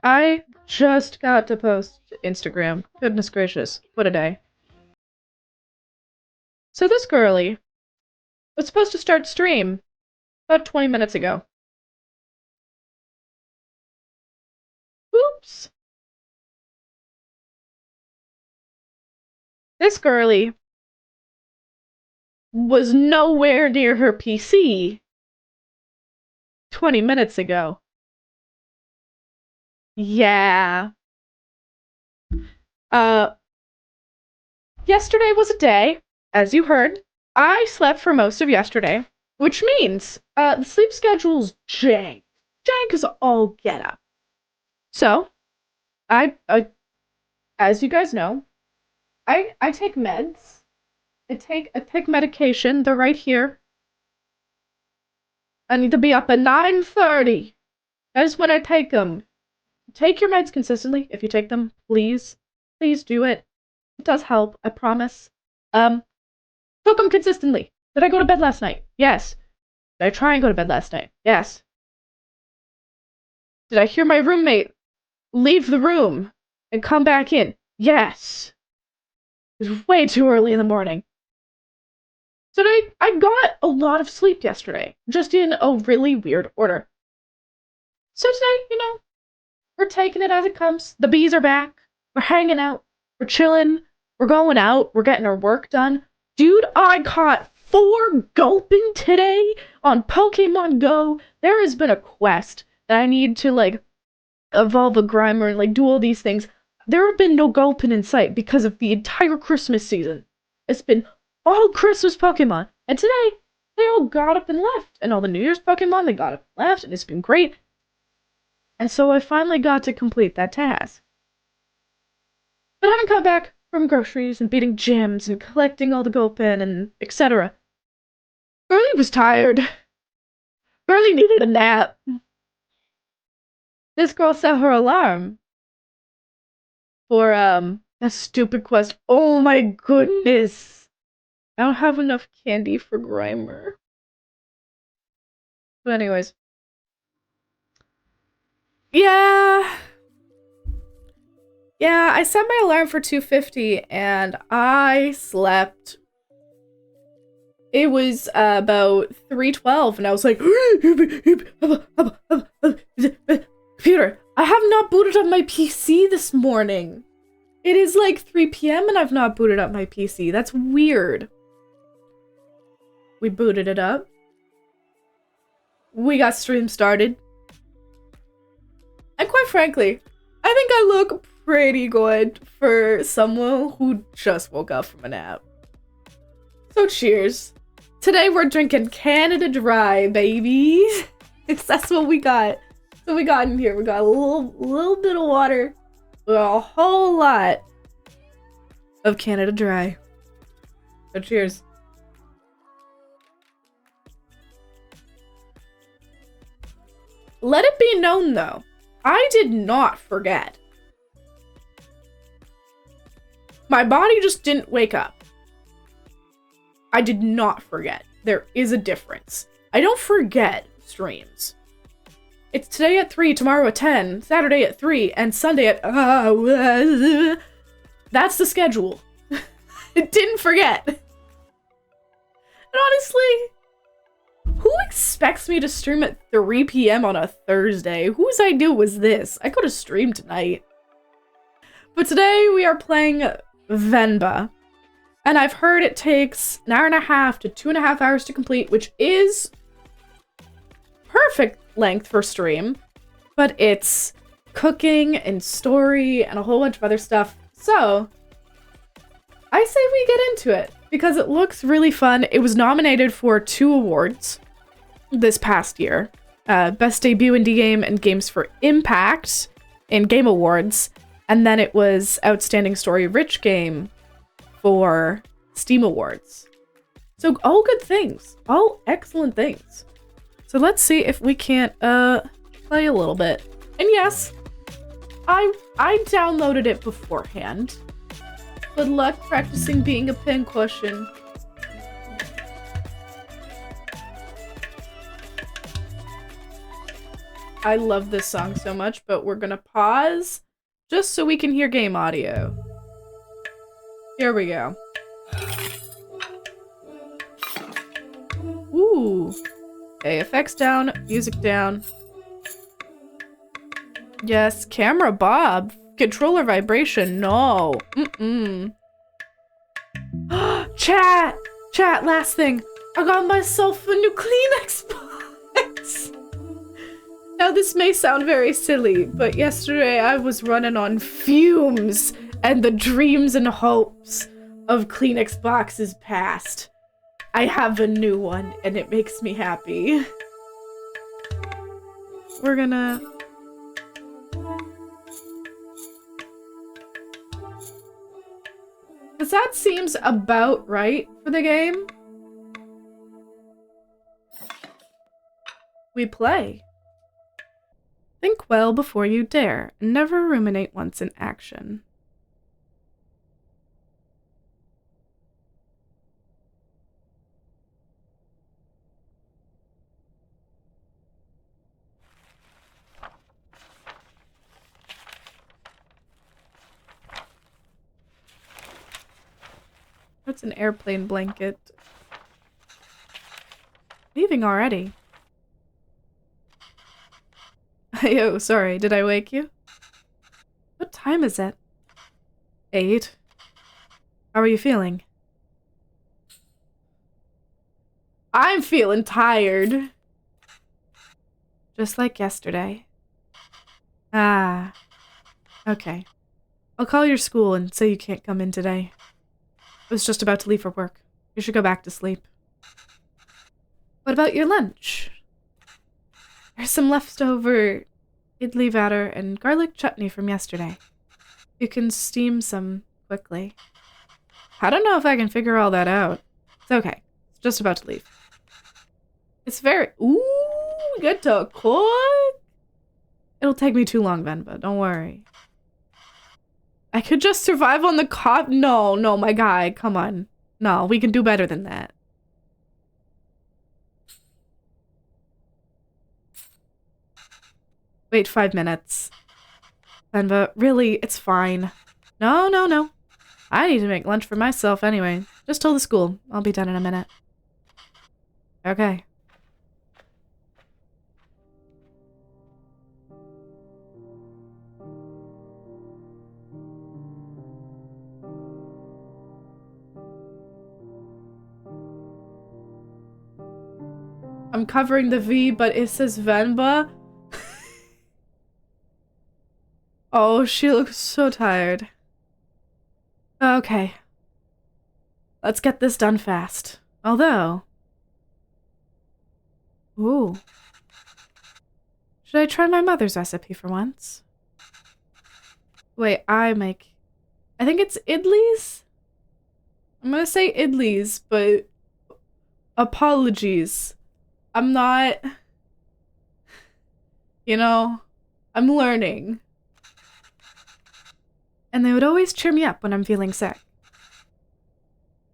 I just got to post to Instagram. Goodness gracious, what a day. So this girly was supposed to start stream about 20 minutes ago. Oops. This girly was nowhere near her PC 20 minutes ago. Yeah. Yesterday was a day, as you heard. I slept for most of yesterday, which means, the sleep schedule's jank. Jank is all get up. So, I as you guys know, I take meds. I take medication. They're right here. I need to be up at 9:30. That is when I take them. Take your meds consistently. If you take them, please do it. It does help, I promise. Took them consistently. Did I go to bed last night? Yes. Did I try and go to bed last night? Yes. Did I hear my roommate leave the room and come back in? Yes. It was way too early in the morning. So I got a lot of sleep yesterday, just in a really weird order. So today, we're taking it as it comes. The bees are back. We're hanging out. We're chilling. We're going out. We're getting our work done. Dude, I caught 4 gulping today on Pokemon Go. There has been a quest that I need to, evolve a Grimer and, do all these things. There have been no gulping in sight because of the entire Christmas season. It's been all Christmas Pokemon. And today, they all got up and left. And all the New Year's Pokemon, they got up and left. And it's been great. And so I finally got to complete that task. But having come back from groceries and beating gyms and collecting all the Gulpin and etc. Girly was tired. Girly needed a nap. This girl set her alarm for, a stupid quest. Oh my goodness. I don't have enough candy for Grimer. But anyways. Yeah, I set my alarm for 2:50 and I slept. It was about 3:12 and I was like, computer, I have not booted up my PC this morning. It is like 3 p.m. and I've not booted up my PC. That's weird. We booted it up. We got stream started. And quite frankly, I think I look pretty good for someone who just woke up from a nap. So cheers. Today we're drinking Canada Dry, baby. That's what we got. So we got in here. We got a little bit of water. A whole lot of Canada Dry. So cheers. Let it be known though, I did not forget. My body just didn't wake up. I did not forget. There is a difference. I don't forget streams. It's today at 3, tomorrow at 10, Saturday at 3, and Sunday at... That's the schedule. It didn't forget. And honestly, who expects me to stream at 3 p.m. on a Thursday? Whose idea was this? I could have streamed tonight. But today we are playing Venba. And I've heard it takes 1.5 to 2.5 hours to complete, which is perfect length for stream. But it's cooking and story and a whole bunch of other stuff. So I say we get into it because it looks really fun. It was nominated for 2 awards this past year. Best Debut Indie Game and Games for Impact in Game Awards. And then it was Outstanding Story Rich Game for Steam Awards. So all good things. All excellent things. So let's see if we can't play a little bit. And yes, I downloaded it beforehand. Good luck practicing being a pincushion. I love this song so much, but we're gonna pause just so we can hear game audio. Here we go. Ooh. Okay, effects down, music down. Yes, camera Bob. Controller vibration, no. Chat! Chat, last thing. I got myself a new Kleenex box. Now this may sound very silly, but yesterday I was running on fumes and the dreams and hopes of Kleenex boxes passed. I have a new one and it makes me happy. We're gonna... Because that seems about right for the game. We play. Think well before you dare, and never ruminate once in action. That's an airplane blanket. Leaving already. Oh, sorry, did I wake you? What time is it? 8. How are you feeling? I'm feeling tired. Just like yesterday. Ah. Okay. I'll call your school and say you can't come in today. I was just about to leave for work. You should go back to sleep. What about your lunch? There's some leftover idli batter and garlic chutney from yesterday. You can steam some quickly. I don't know if I can figure all that out. It's okay. It's just about to leave. It's very... Ooh, we get to cook? It'll take me too long, Venba. Don't worry. I could just survive on the cop. No, my guy. Come on. No, we can do better than that. Wait 5 minutes. Venba, really, it's fine. No. I need to make lunch for myself anyway. Just tell the school. I'll be done in a minute. Okay. I'm covering the V, but it says Venba. Oh, she looks so tired. Okay. Let's get this done fast. Although... Ooh. Should I try my mother's recipe for once? Wait, I think it's idlis? I'm gonna say idlis, but... Apologies. I'm not... You know, I'm learning. And they would always cheer me up when I'm feeling sick.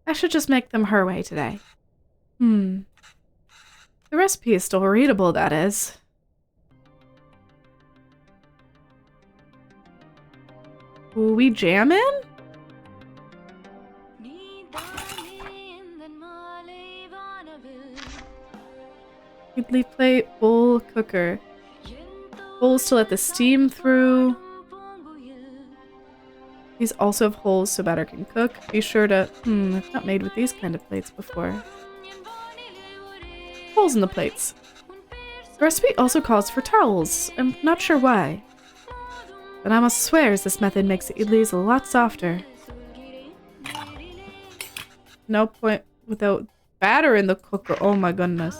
I should just make them her way today. The recipe is still readable, that is. Ooh, we jammin'? Idli plate, bowl, cooker. Bowls to let the steam through. These also have holes so batter can cook. Be sure to... I've not made with these kind of plates before. Holes in the plates. The recipe also calls for towels. I'm not sure why. But I must swear this method makes the idlis a lot softer. No point without batter in the cooker. Oh my goodness.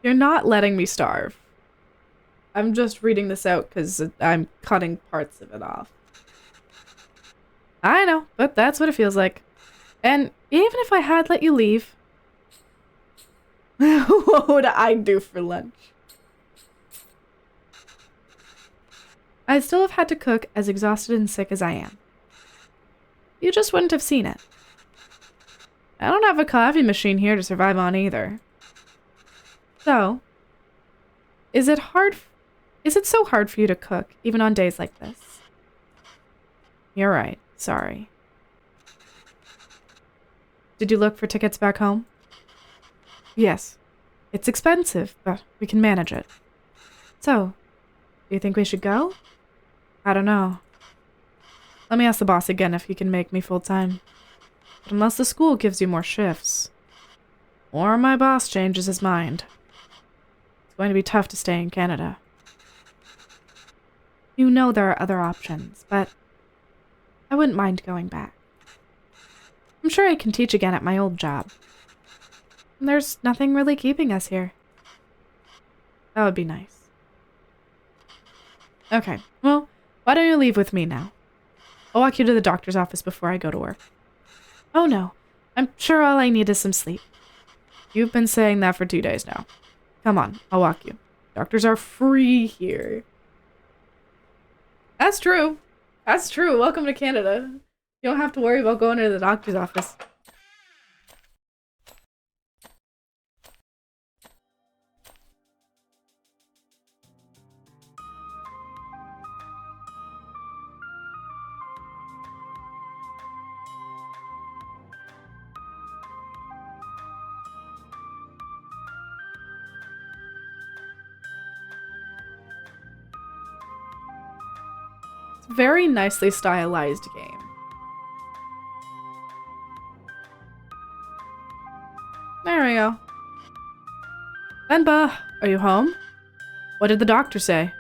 You're not letting me starve. I'm just reading this out because I'm cutting parts of it off. I know, but that's what it feels like. And even if I had let you leave, what would I do for lunch? I'd still have had to cook, as exhausted and sick as I am. You just wouldn't have seen it. I don't have a coffee machine here to survive on either. So, is it so hard for you to cook, even on days like this? You're right, sorry. Did you look for tickets back home? Yes. It's expensive, but we can manage it. So, do you think we should go? I don't know. Let me ask the boss again if he can make me full-time. But unless the school gives you more shifts, or my boss changes his mind, it's going to be tough to stay in Canada. You know there are other options, but I wouldn't mind going back. I'm sure I can teach again at my old job. And there's nothing really keeping us here. That would be nice. Okay, well, why don't you leave with me now? I'll walk you to the doctor's office before I go to work. Oh no, I'm sure all I need is some sleep. You've been saying that for 2 days now. Come on, I'll walk you. Doctors are free here. That's true. That's true. Welcome to Canada. You don't have to worry about going to the doctor's office. It's a very nicely stylized game. There we go. Venba, are you home? What did the doctor say?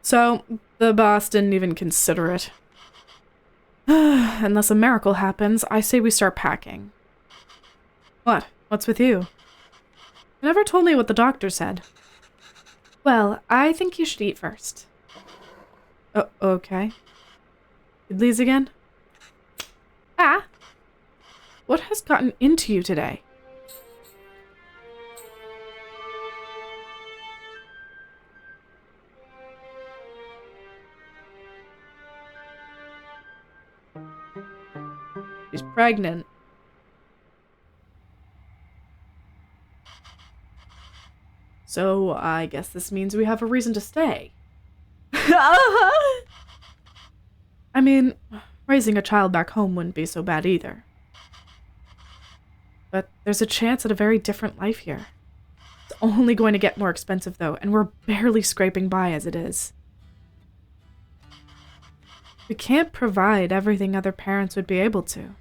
So, the boss didn't even consider it. Unless a miracle happens, I say we start packing. What? What's with you? You never told me what the doctor said. Well, I think you should eat first. Oh, okay. Idlis again? Ah! What has gotten into you today? She's pregnant. So, I guess this means we have a reason to stay. I mean, raising a child back home wouldn't be so bad either. But there's a chance at a very different life here. It's only going to get more expensive though, and we're barely scraping by as it is. We can't provide everything other parents would be able to.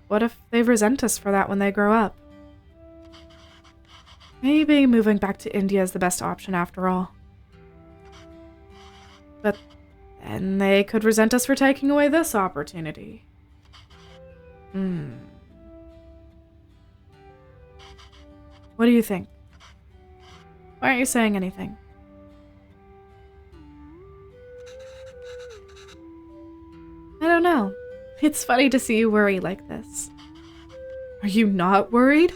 What if they resent us for that when they grow up? Maybe moving back to India is the best option after all. But then they could resent us for taking away this opportunity. What do you think? Why aren't you saying anything? I don't know. It's funny to see you worry like this. Are you not worried?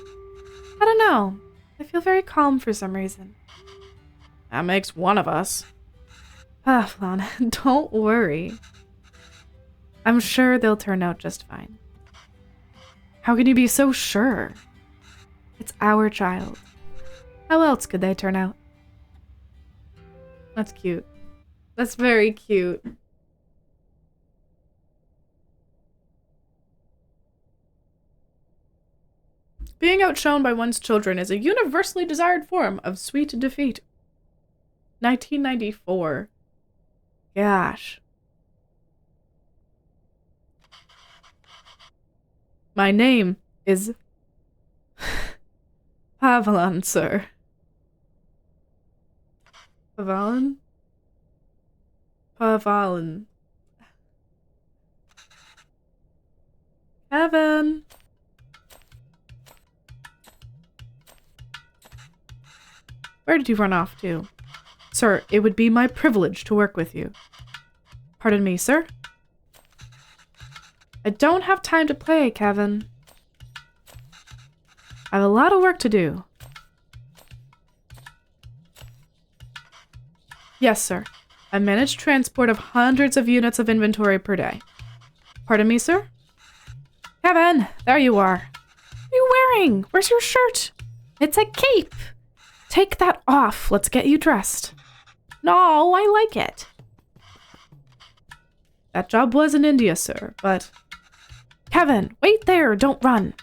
I don't know. I feel very calm for some reason. That makes one of us. Pavlon, don't worry. I'm sure they'll turn out just fine. How can you be so sure? It's our child. How else could they turn out? That's cute. That's very cute. Being outshone by one's children is a universally desired form of sweet defeat. 1994. Gosh. My name is Pavlon, sir. Pavlon? Pavlon. Kevin! Where did you run off to? Sir, it would be my privilege to work with you. Pardon me, sir? I don't have time to play, Kevin. I have a lot of work to do. Yes, sir. I manage transport of hundreds of units of inventory per day. Pardon me, sir? Kevin, there you are. What are you wearing? Where's your shirt? It's a cape. Take that off. Let's get you dressed. No, I like it. That job was in India, sir, but... Kevin, wait there. Don't run.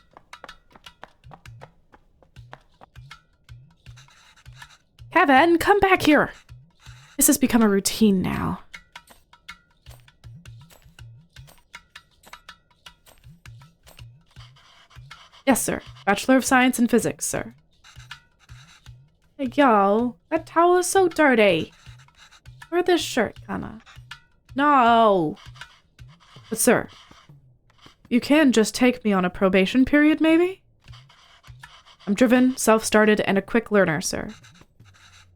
Kevin, come back here. This has become a routine now. Yes, sir. Bachelor of Science in Physics, sir. Hey, yo, that towel is so dirty. Wear this shirt, kinda. No. But, sir, you can just take me on a probation period, maybe? I'm driven, self-started, and a quick learner, sir.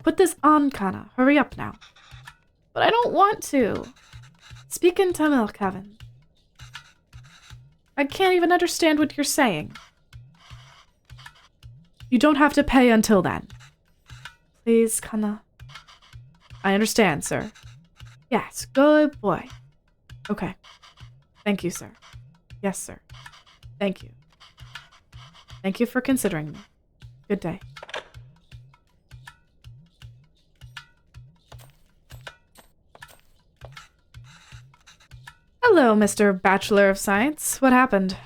Put this on, Kana. Hurry up now. But I don't want to. Speak in Tamil, Kevin. I can't even understand what you're saying. You don't have to pay until then. Please, Kana. I understand, sir. Yes, good boy. Okay. Thank you, sir. Yes, sir. Thank you. Thank you for considering me. Good day. Hello, Mr. Bachelor of Science. What happened?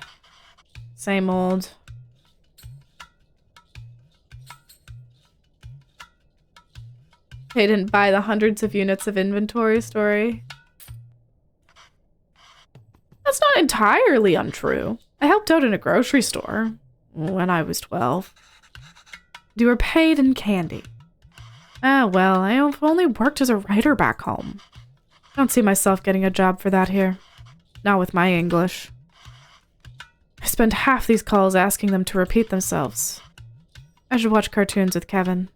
Same old. They didn't buy the hundreds of units of inventory story. That's not entirely untrue. I helped out in a grocery store when I was 12. You were paid in candy. Ah, well, I've only worked as a writer back home. I don't see myself getting a job for that here. Not with my English. I spend half these calls asking them to repeat themselves. I should watch cartoons with Kevin.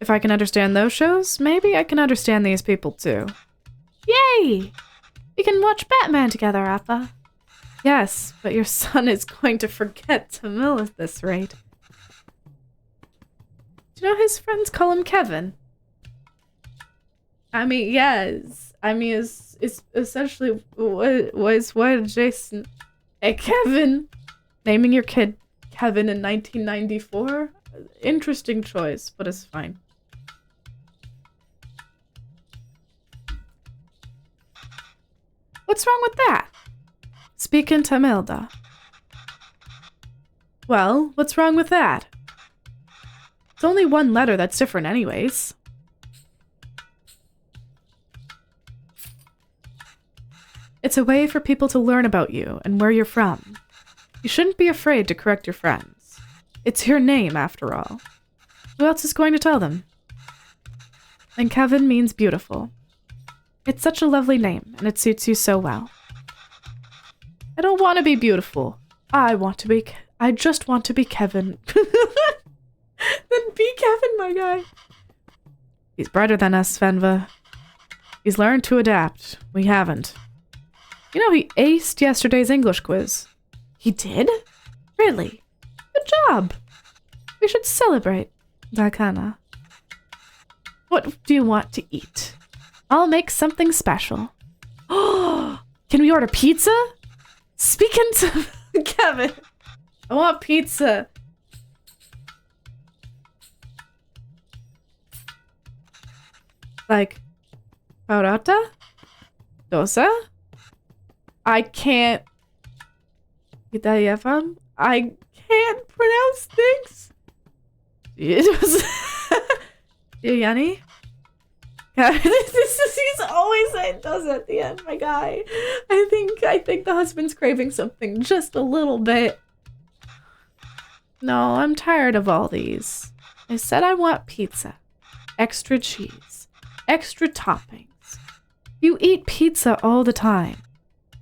If I can understand those shows, maybe I can understand these people too. Yay! We can watch Batman together, Appa. Yes, but your son is going to forget Tamil at this rate. Do you know his friends call him Kevin? I mean, yes. I mean, it's essentially what Jason... Hey, Kevin! Naming your kid Kevin in 1994? Interesting choice, but it's fine. What's wrong with that? Speak in Tamilda. Well, what's wrong with that? It's only one letter that's different anyways. It's a way for people to learn about you and where you're from. You shouldn't be afraid to correct your friends. It's your name, after all. Who else is going to tell them? And Kevin means beautiful. It's such a lovely name, and it suits you so well. I don't want to be beautiful. I just want to be Kevin. Then be Kevin, my guy. He's brighter than us, Venba. He's learned to adapt. We haven't. You know, he aced yesterday's English quiz. He did? Really? Good job. We should celebrate, Dakana. What do you want to eat? I'll make something special. Oh, can we order pizza? Speaking to Kevin. I want pizza. Like, paratha? Dosa? I can't. I can't pronounce things. It was. Yanni? He's always saying does at the end, my guy. I think the husband's craving something just a little bit. No, I'm tired of all these. I said I want pizza. Extra cheese. Extra toppings. You eat pizza all the time.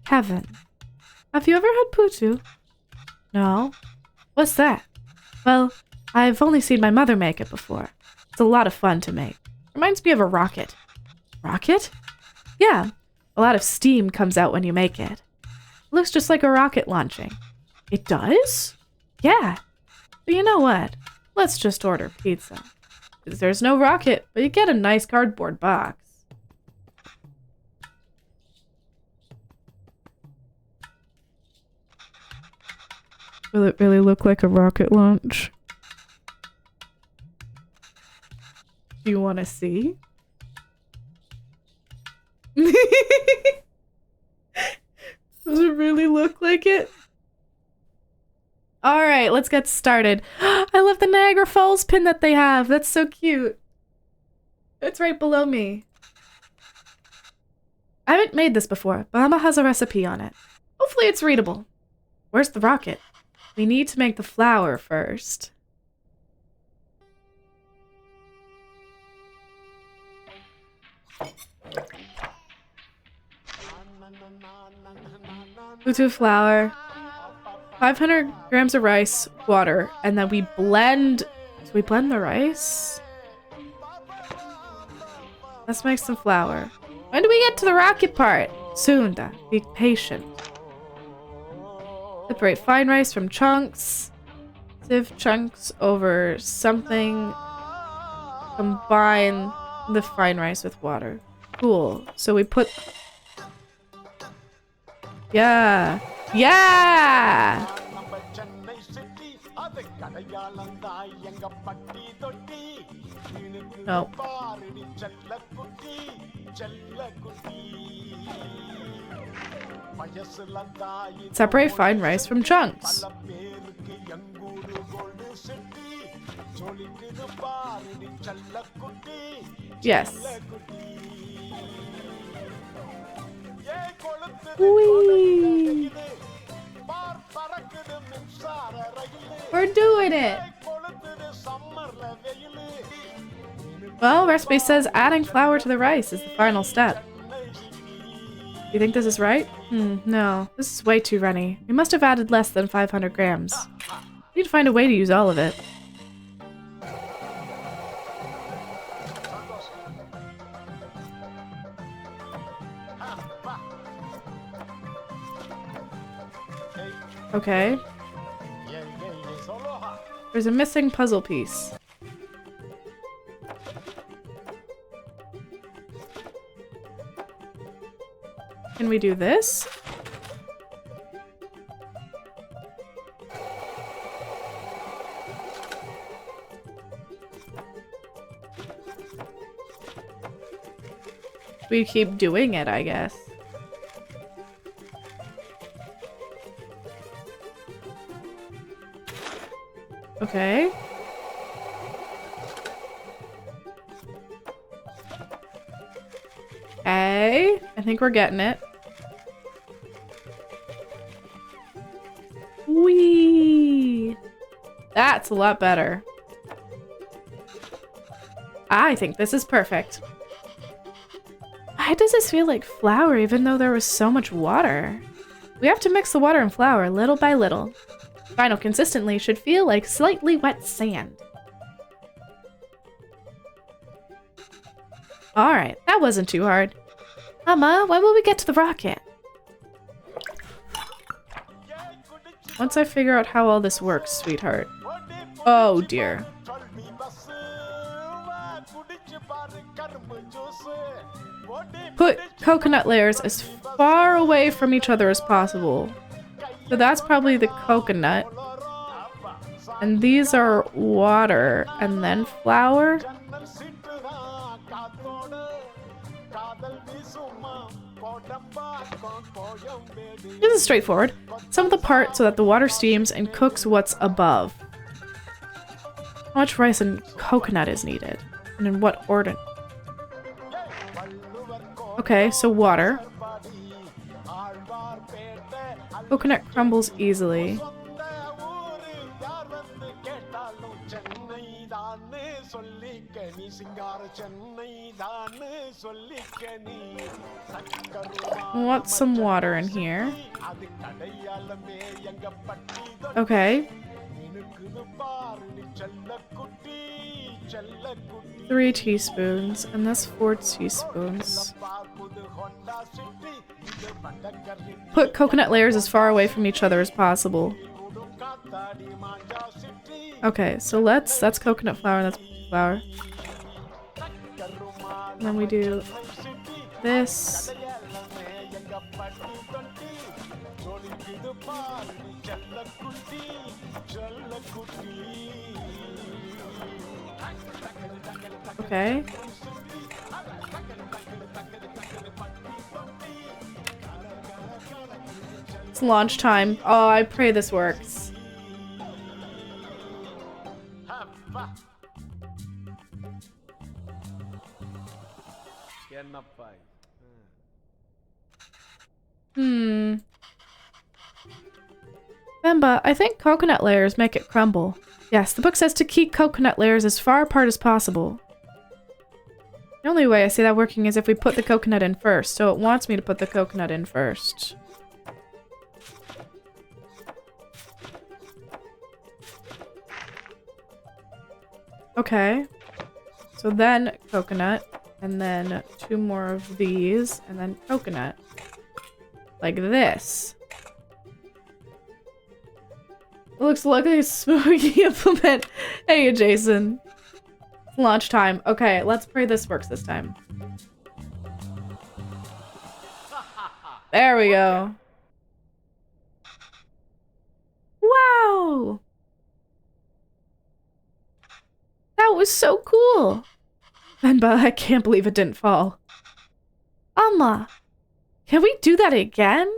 Kevin. Have you ever had putu? No. What's that? Well, I've only seen my mother make it before. It's a lot of fun to make. Reminds me of a rocket. Rocket? Yeah. A lot of steam comes out when you make it. Looks just like a rocket launching. It does? Yeah. But you know what? Let's just order pizza. There's no rocket, but you get a nice cardboard box. Will it really look like a rocket launch? Do you want to see? Does it really look like it? Alright, let's get started. I love the Niagara Falls pin that they have. That's so cute. It's right below me. I haven't made this before, but Mama has a recipe on it. Hopefully it's readable. Where's the rocket? We need to make the flour first. Putu flour, 500 grams of rice, water, and then we blend. Do we blend the rice? Let's make some flour. When do we get to the rocket part? Soon, da. Be patient. Separate fine rice from chunks. Sieve chunks over something. Combine the fine rice with water. Cool. So we put... Yeah! Yeah! No. Separate fine rice from chunks. Yes. Whee! We're doing it! Well, recipe says adding flour to the rice is the final step. You think this is right? No. This is way too runny. We must have added less than 500 grams. We need to find a way to use all of it. Okay. There's a missing puzzle piece. Can we do this? We keep doing it, I guess. Okay. Okay. I think we're getting it. Whee! That's a lot better. I think this is perfect. Why does this feel like flour even though there was so much water? We have to mix the water and flour little by little. Final consistently should feel like slightly wet sand. Alright, that wasn't too hard. Mama, when will we get to the rocket? Once I figure out how all this works, sweetheart. Oh dear. Put coconut layers as far away from each other as possible. So that's probably the coconut. And these are water and then flour. This is straightforward. Sum the part so that the water steams and cooks what's above. How much rice and coconut is needed? And in what order? Okay, so water. Coconut crumbles easily. I want some water in here. Okay. 3 teaspoons, and that's 4 teaspoons. Put coconut layers as far away from each other as possible. Okay, so that's coconut flour, that's flour. And then we do this. Okay. It's launch time. Oh, I pray this works. Venba, I think coconut layers make it crumble. Yes, the book says to keep coconut layers as far apart as possible. The only way I see that working is if we put the coconut in first, so it wants me to put the coconut in first. Okay. So then coconut, and then 2 more of these, and then coconut. Like this. It looks like a smoky implement. Hey, Jason. Launch time. Okay, let's pray this works this time. There we go. Wow! That was so cool! Venba, I can't believe it didn't fall. Amma, can we do that again?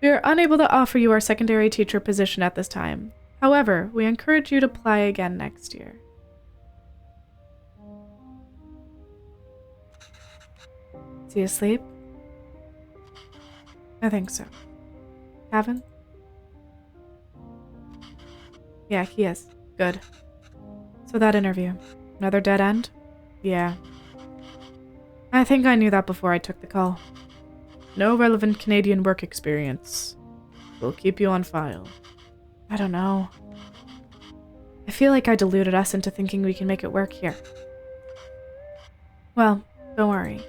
We are unable to offer you our secondary teacher position at this time. However, we encourage you to apply again next year. Is he asleep? I think so. Kevin? Yeah, he is. Good. So that interview. Another dead end? Yeah. I think I knew that before I took the call. No relevant Canadian work experience. We'll keep you on file. I don't know. I feel like I deluded us into thinking we can make it work here. Well, don't worry.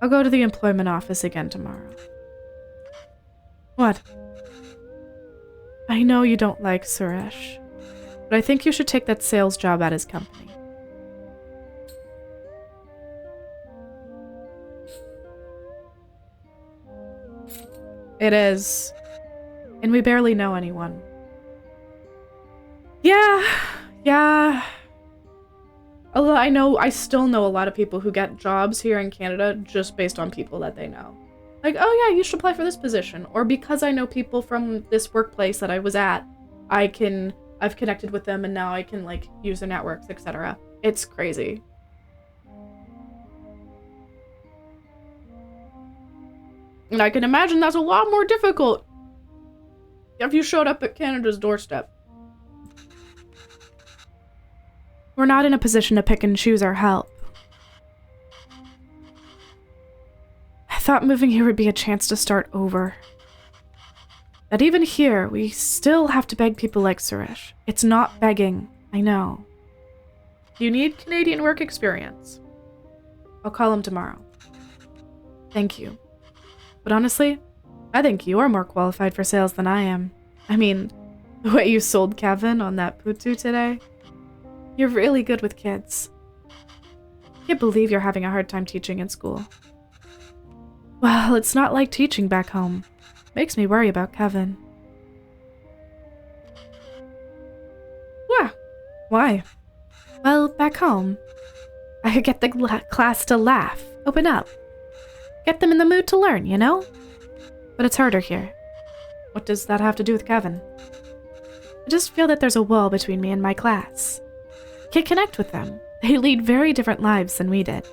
I'll go to the employment office again tomorrow. What? I know you don't like Suresh, but I think you should take that sales job at his company. It is. And we barely know anyone. Yeah. Although I still know a lot of people who get jobs here in Canada just based on people that they know. Like, oh yeah, you should apply for this position. Or because I know people from this workplace that I was at, I've connected with them and now I can like use their networks, etc. It's crazy. And I can imagine that's a lot more difficult if you showed up at Canada's doorstep. We're not in a position to pick and choose our help. I thought moving here would be a chance to start over. But even here, we still have to beg people like Suresh. It's not begging, I know. You need Canadian work experience. I'll call him tomorrow. Thank you. But honestly, I think you are more qualified for sales than I am. I mean, the way you sold Kevin on that Putu today. You're really good with kids. I can't believe you're having a hard time teaching in school. Well, it's not like teaching back home. Makes me worry about Kevin. Yeah. Why? Well, back home, I could get the class to laugh, open up. Get them in the mood to learn, you know? But it's harder here. What does that have to do with Kevin? I just feel that there's a wall between me and my class. I can't connect with them. They lead very different lives than we did.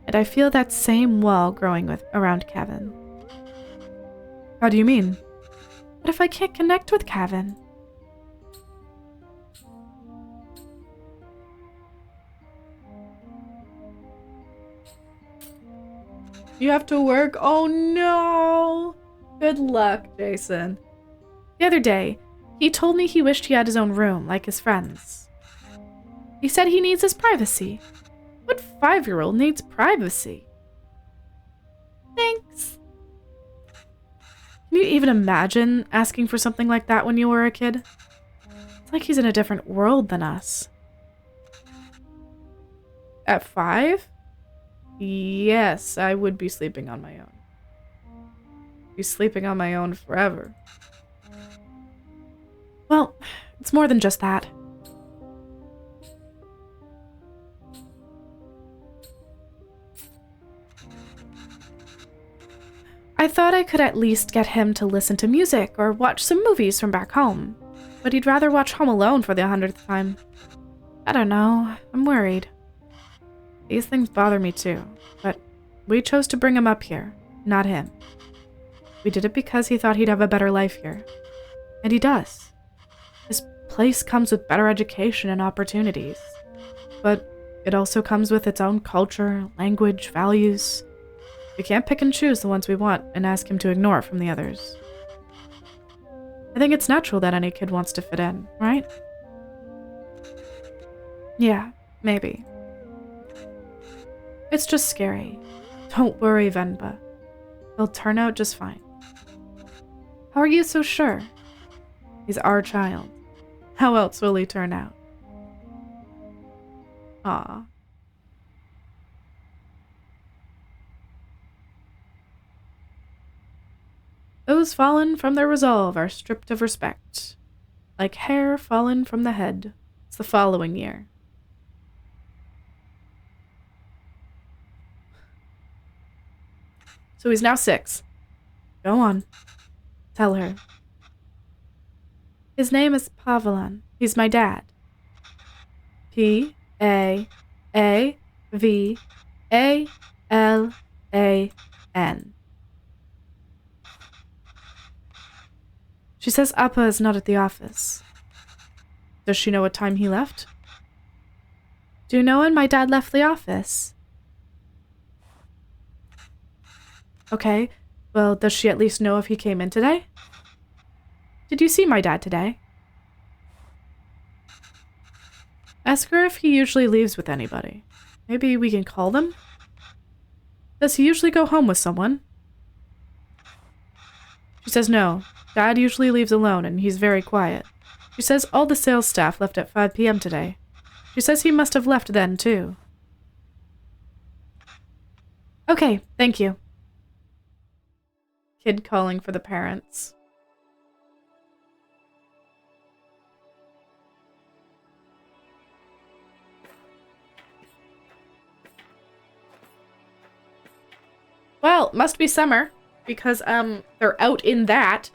And I feel that same wall growing around Kevin. How do you mean? What if I can't connect with Kevin? You have to work? Oh no! Good luck, Jason. The other day, he told me he wished he had his own room, like his friends. He said he needs his privacy. What 5-year-old needs privacy? Thanks. Can you even imagine asking for something like that when you were a kid? It's like he's in a different world than us. At 5? Yes, I would be sleeping on my own. Be sleeping on my own forever. Well, it's more than just that. I thought I could at least get him to listen to music or watch some movies from back home, but he'd rather watch Home Alone for the 100th time. I don't know, I'm worried. These things bother me too, but we chose to bring him up here, not him. We did it because he thought he'd have a better life here. And he does. This place comes with better education and opportunities, but it also comes with its own culture, language, values. We can't pick and choose the ones we want and ask him to ignore from the others. I think it's natural that any kid wants to fit in, right? Yeah, maybe. It's just scary. Don't worry, Venba. He'll turn out just fine. How are you so sure? He's our child. How else will he turn out? Aw. Those fallen from their resolve are stripped of respect. Like hair fallen from the head. It's the following year. So he's now 6. Go on. Tell her. His name is Pavlan. He's my dad. P-A-A-V-A-L-A-N. She says Appa is not at the office. Does she know what time he left? Do you know when my dad left the office? Okay, well, does she at least know if he came in today? Did you see my dad today? Ask her if he usually leaves with anybody. Maybe we can call them? Does he usually go home with someone? She says no. Dad usually leaves alone and he's very quiet. She says all the sales staff left at 5 p.m. today. She says he must have left then, too. Okay, thank you. Kid calling for the parents. Well, must be summer, because, they're out in that.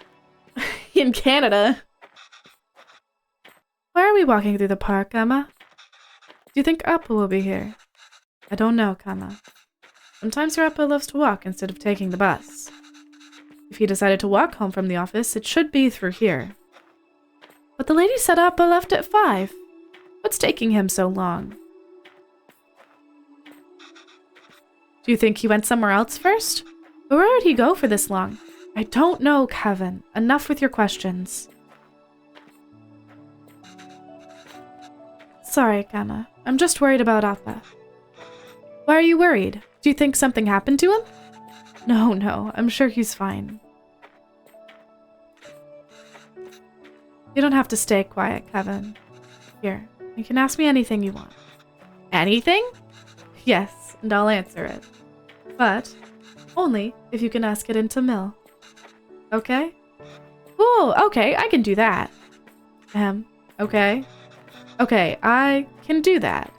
In Canada. Why are we walking through the park, Emma? Do you think Appa will be here? I don't know, Kama. Sometimes your Appa loves to walk instead of taking the bus. If he decided to walk home from the office, it should be through here. But the lady said Appa left at 5. What's taking him so long? Do you think he went somewhere else first? Or where would he go for this long? I don't know, Kevin. Enough with your questions. Sorry, Kama. I'm just worried about Appa. Why are you worried? Do you think something happened to him? No, I'm sure he's fine. You don't have to stay quiet, Kevin. Here, you can ask me anything you want. Anything? Yes, and I'll answer it. But only if you can ask it in Tamil. Okay? Ooh, okay, I can do that. Okay. Okay, I can do that.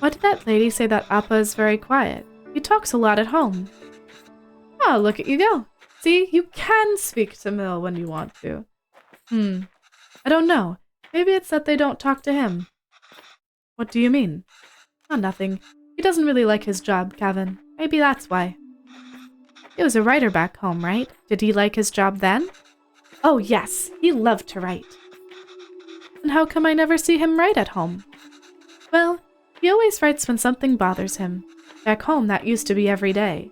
Why did that lady say that Appa is very quiet? He talks a lot at home. Oh, look at you go. See, you can speak Tamil when you want to. I don't know. Maybe it's that they don't talk to him. What do you mean? Oh, nothing. He doesn't really like his job, Kevin. Maybe that's why. He was a writer back home, right? Did he like his job then? Oh yes, he loved to write. And how come I never see him write at home? Well, he always writes when something bothers him. Back home, that used to be every day.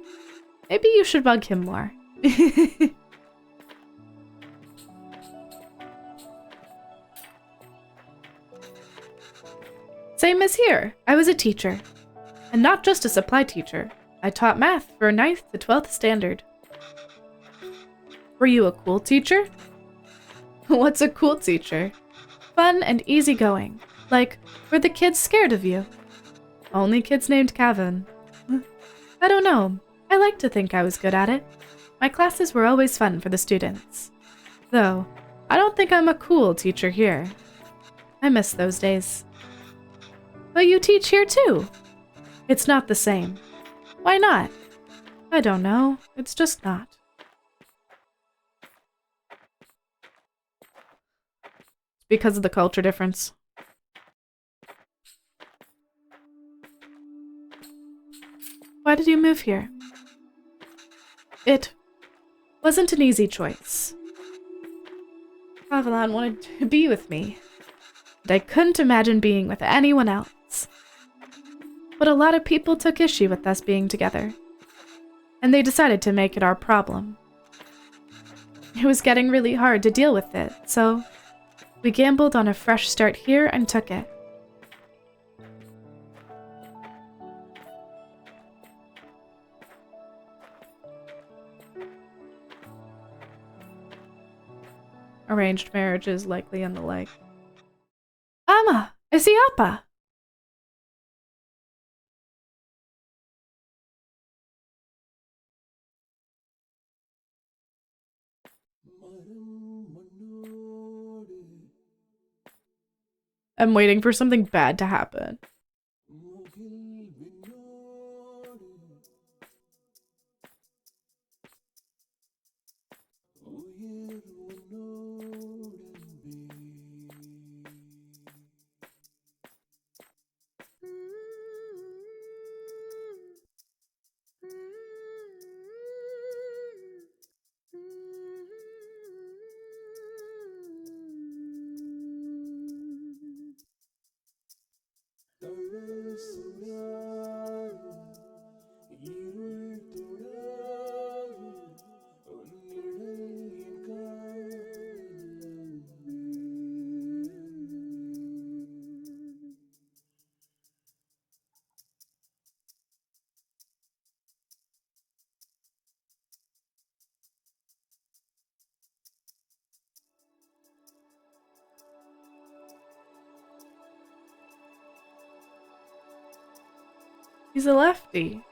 Maybe you should bug him more. Same as here. I was a teacher. And not just a supply teacher. I taught math for 9th to 12th standard. Were you a cool teacher? What's a cool teacher? Fun and easygoing. Like, were the kids scared of you? Only kids named Kevin. I don't know. I like to think I was good at it. My classes were always fun for the students. Though, I don't think I'm a cool teacher here. I miss those days. But you teach here too. It's not the same. Why not? I don't know. It's just not. It's because of the culture difference. Why did you move here? It wasn't an easy choice. Avalon wanted to be with me, and I couldn't imagine being with anyone else. But a lot of people took issue with us being together, and they decided to make it our problem. It was getting really hard to deal with it, so we gambled on a fresh start here and took it. Arranged marriages likely and the like. Ama, isi apa? I'm waiting for something bad to happen. He's a lefty.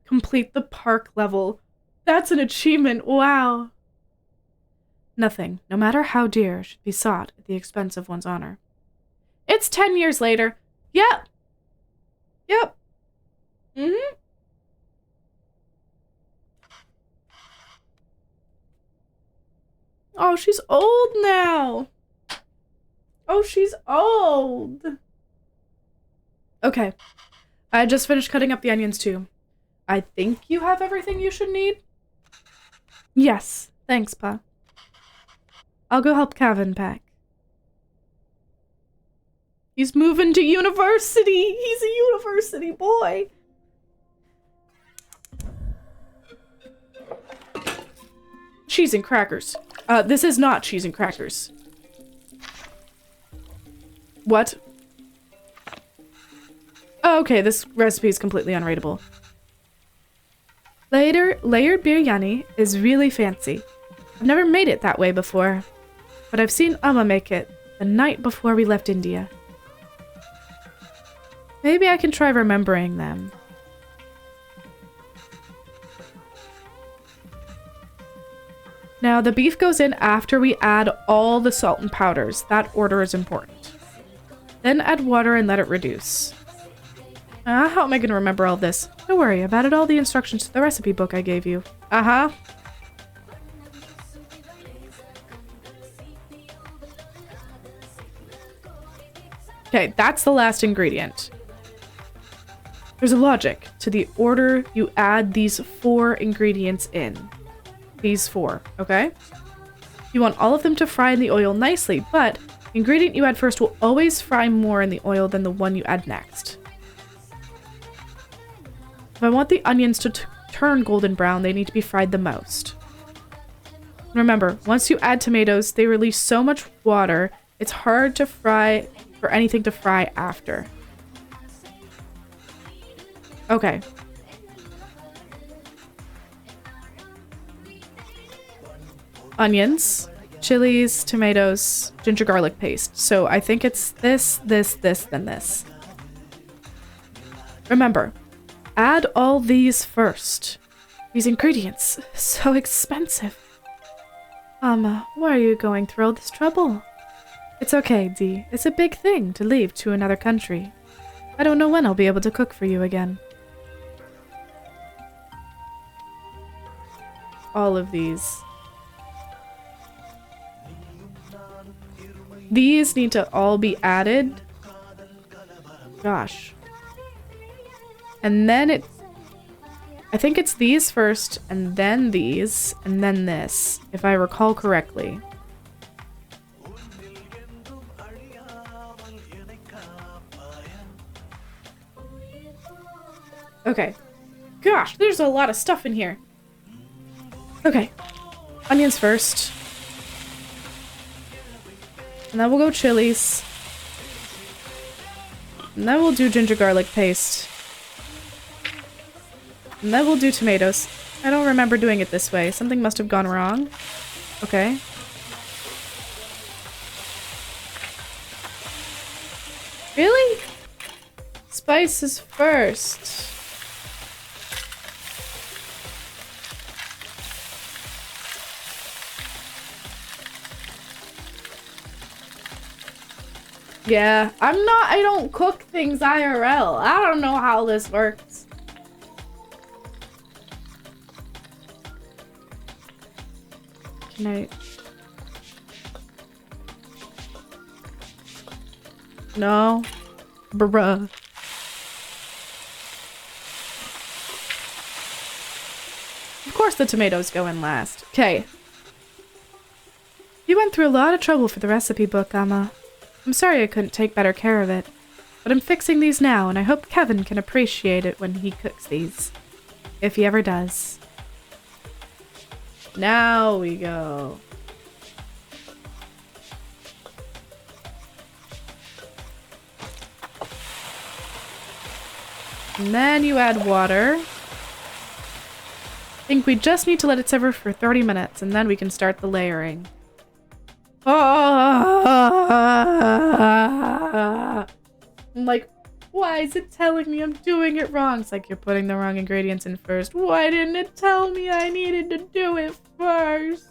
Complete the park level. That's an achievement, wow. Nothing, no matter how dear, should be sought at the expense of one's honor. It's 10 years later. Yep. Yep. Mm-hmm. Oh, she's old now. Oh, she's old. Okay. I just finished cutting up the onions too. I think you have everything you should need? Yes. Thanks, Pa. I'll go help Kevin pack. He's moving to university. He's a university boy. Cheese and crackers. This is not cheese and crackers. What? Oh, okay, this recipe is completely unreadable. Layered biryani is really fancy. I've never made it that way before, but I've seen Amma make it the night before we left India. Maybe I can try remembering them. Now, the beef goes in after we add all the salt and powders. That order is important. Then add water and let it reduce. How am I going to remember all this? Don't worry, I've added all the instructions to the recipe book I gave you. Uh-huh. Okay, that's the last ingredient. There's a logic to the order you add these 4 ingredients in. These 4, okay? You want all of them to fry in the oil nicely, but the ingredient you add first will always fry more in the oil than the one you add next. If I want the onions to turn golden brown, they need to be fried the most. Remember, once you add tomatoes, they release so much water, it's hard to fry for anything to fry after. Okay. Onions, chilies, tomatoes, ginger garlic paste. So I think it's this, this, this, then this. Remember, add all these first. These ingredients, so expensive. Why are you going through all this trouble? It's okay, Dee. It's a big thing to leave to another country. I don't know when I'll be able to cook for you again. All of these. These need to all be added. Gosh. And then I think it's these first, and then these, and then this, if I recall correctly. Okay. Gosh, there's a lot of stuff in here. Okay. Onions first. And then we'll go chilies. And then we'll do ginger garlic paste. And then we'll do tomatoes. I don't remember doing it this way. Something must have gone wrong. Okay. Really? Spices first. Yeah, I don't cook things IRL. I don't know how this works. Can I? No. Bruh. Of course the tomatoes go in last. Okay. You went through a lot of trouble for the recipe book, Amma. I'm sorry I couldn't take better care of it, but I'm fixing these now, and I hope Kevin can appreciate it when he cooks these. If he ever does. Now we go. And then you add water. I think we just need to let it simmer for 30 minutes, and then we can start the layering. I'm like, why is it telling me I'm doing it wrong? It's like, you're putting the wrong ingredients in first. Why didn't it tell me I needed to do it first?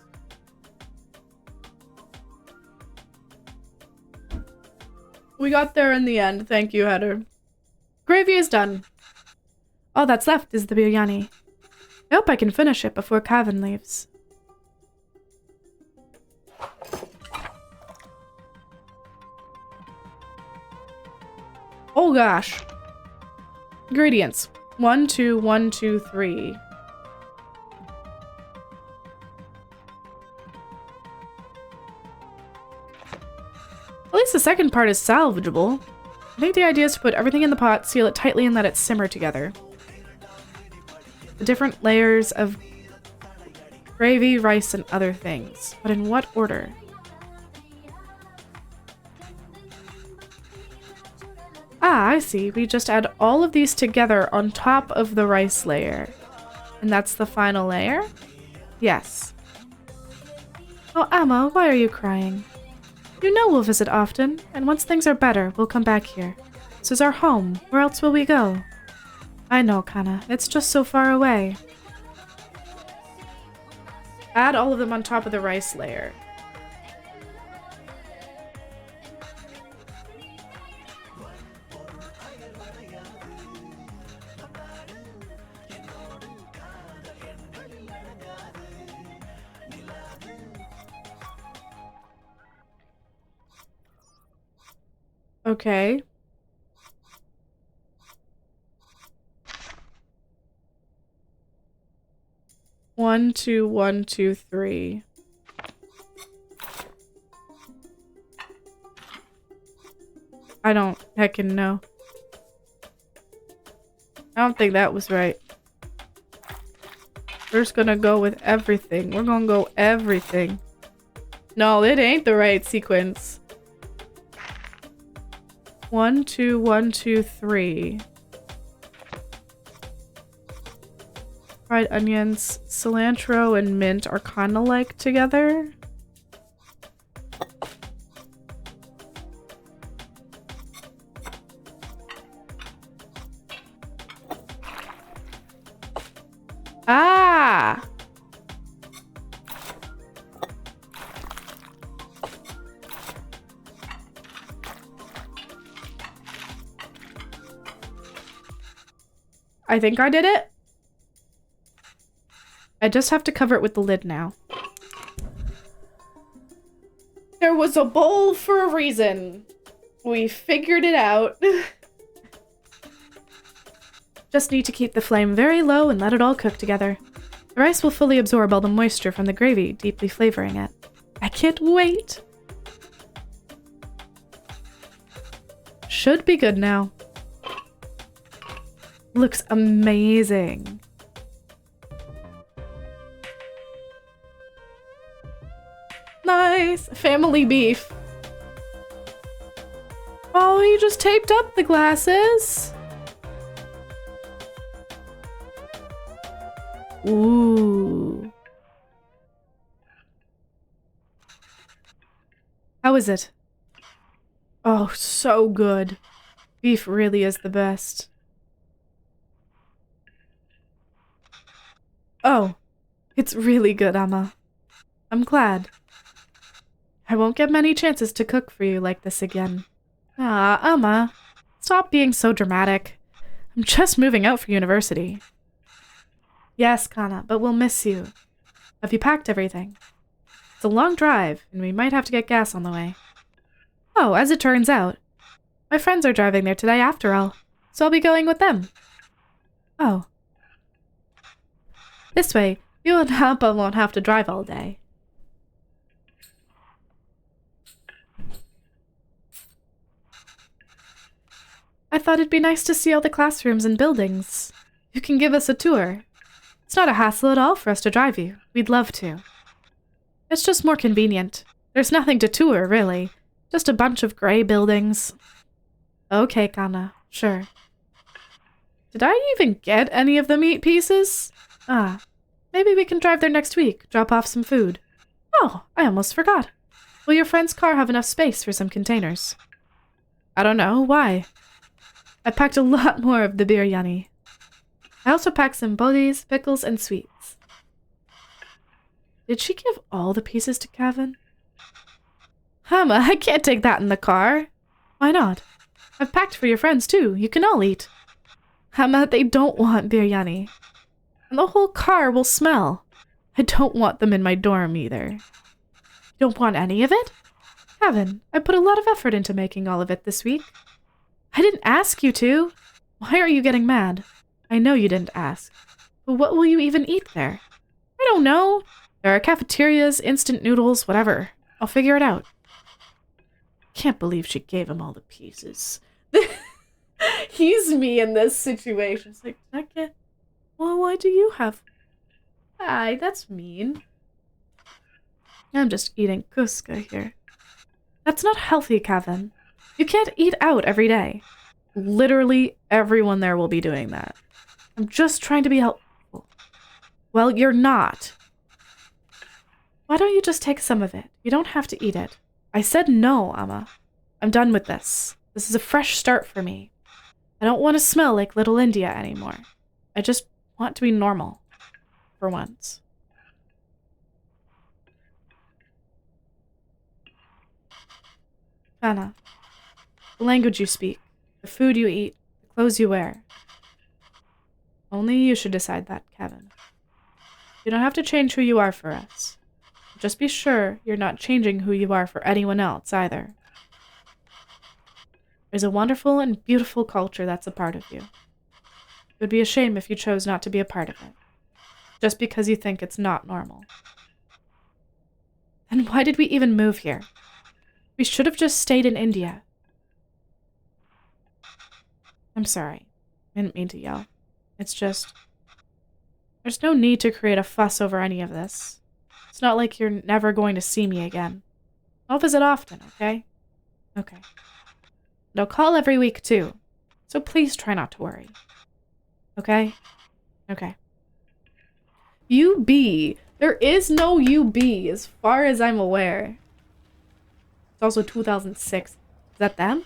We got there in the end. Thank you, Heather. Gravy is done. All that's left is the biryani. I hope I can finish it before Kevin leaves. Oh gosh. Ingredients. 1, 2, 1, 2, 3. At least the second part is salvageable. I think the idea is to put everything in the pot, seal it tightly, and let it simmer together. The different layers of gravy, rice, and other things. But in what order? Ah, I see. We just add all of these together on top of the rice layer. And that's the final layer? Yes. Oh, Amma, why are you crying? You know we'll visit often, and once things are better, we'll come back here. This is our home. Where else will we go? I know, Kana. It's just so far away. Add all of them on top of the rice layer. Okay. One, two, one, two, three. I don't heckin' know. I don't think that was right. We're just gonna go with everything. We're gonna go everything. No, it ain't the right sequence. 1, 2, 1, 2, 3. Fried onions, cilantro, and mint are kind of like together. Ah! I think I did it. I just have to cover it with the lid now. There was a bowl for a reason. We figured it out. Just need to keep the flame very low and let it all cook together. The rice will fully absorb all the moisture from the gravy, deeply flavoring it. I can't wait. Should be good now. Looks amazing. Nice. Family beef. Oh, he just taped up the glasses. Ooh. How is it? Oh, so good. Beef really is the best. Oh, it's really good, Amma. I'm glad. I won't get many chances to cook for you like this again. Ah, Amma, stop being so dramatic. I'm just moving out for university. Yes, Kana, but we'll miss you. Have you packed everything? It's a long drive, and we might have to get gas on the way. Oh, as it turns out, my friends are driving there today after all, so I'll be going with them. Oh. This way, you and Appa won't have to drive all day. I thought it'd be nice to see all the classrooms and buildings. You can give us a tour. It's not a hassle at all for us to drive you. We'd love to. It's just more convenient. There's nothing to tour, really. Just a bunch of gray buildings. Okay, Kana. Sure. Did I even get any of the meat pieces? Ah. Maybe we can drive there next week, drop off some food. Oh, I almost forgot. Will your friend's car have enough space for some containers? I don't know. Why? I packed a lot more of the biryani. I also packed some bodis, pickles, and sweets. Did she give all the pieces to Kevin? Hama, I can't take that in the car. Why not? I've packed for your friends too. You can all eat. Hama, they don't want biryani. And the whole car will smell. I don't want them in my dorm either. You don't want any of it? Kevin, I put a lot of effort into making all of it this week. I didn't ask you to. Why are you getting mad? I know you didn't ask. But what will you even eat there? I don't know. There are cafeterias, instant noodles, whatever. I'll figure it out. Can't believe she gave him all the pieces. He's me in this situation. It's like, I can't. Well, why do you have... Hi, that's mean. I'm just eating kuska here. That's not healthy, Kevin. You can't eat out every day. Literally everyone there will be doing that. I'm just trying to be helpful. Well, you're not. Why don't you just take some of it? You don't have to eat it. I said no, Amma. I'm done with this. This is a fresh start for me. I don't want to smell like Little India anymore. I just want to be normal. For once. Anna. The language you speak. The food you eat. The clothes you wear. Only you should decide that, Kevin. You don't have to change who you are for us. Just be sure you're not changing who you are for anyone else, either. There's a wonderful and beautiful culture that's a part of you. It would be a shame if you chose not to be a part of it, just because you think it's not normal. Then why did we even move here? We should have just stayed in India. I'm sorry. I didn't mean to yell. It's just... there's no need to create a fuss over any of this. It's not like you're never going to see me again. I'll visit often, okay? Okay. And I'll call every week, too. So please try not to worry. Okay? Okay. UB. There is no UB, as far as I'm aware. It's also 2006. Is that them?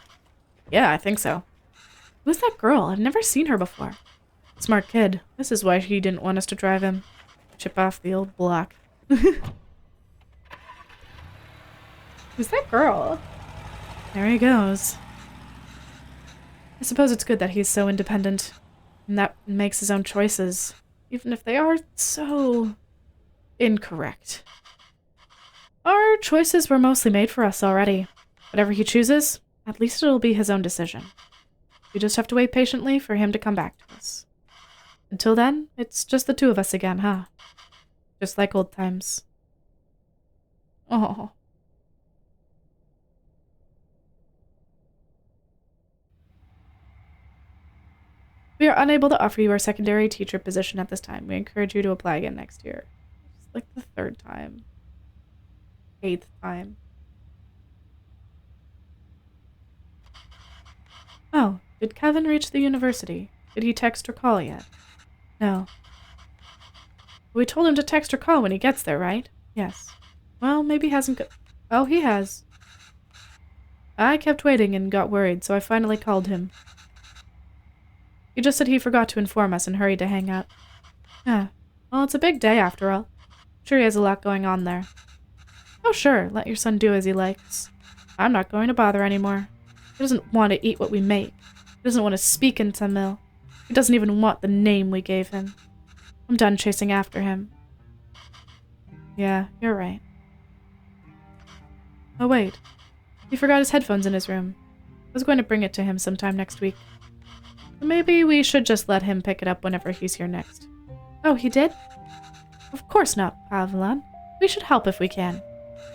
Yeah, I think so. Who's that girl? I've never seen her before. Smart kid. This is why he didn't want us to drive him. Chip off the old block. Who's that girl? There he goes. I suppose it's good that he's so independent. And that makes his own choices. Even if they are so... incorrect. Our choices were mostly made for us already. Whatever he chooses, at least it'll be his own decision. We just have to wait patiently for him to come back to us. Until then, it's just the two of us again, huh? Just like old times. Oh. We are unable to offer you our secondary teacher position at this time. We encourage you to apply again next year. It's like the 3rd time. 8th time. Oh, did Kevin reach the university? Did he text or call yet? No. We told him to text or call when he gets there, right? Yes. Well, maybe he hasn't oh, he has. I kept waiting and got worried, so I finally called him. He just said he forgot to inform us and hurried to hang up. Yeah. Well, it's a big day after all. I'm sure he has a lot going on there. Oh, sure. Let your son do as he likes. I'm not going to bother anymore. He doesn't want to eat what we make. He doesn't want to speak in Tamil. He doesn't even want the name we gave him. I'm done chasing after him. Yeah, you're right. Oh, wait. He forgot his headphones in his room. I was going to bring it to him sometime next week. Maybe we should just let him pick it up whenever he's here next. Oh, he did? Of course not, Pavlan. We should help if we can.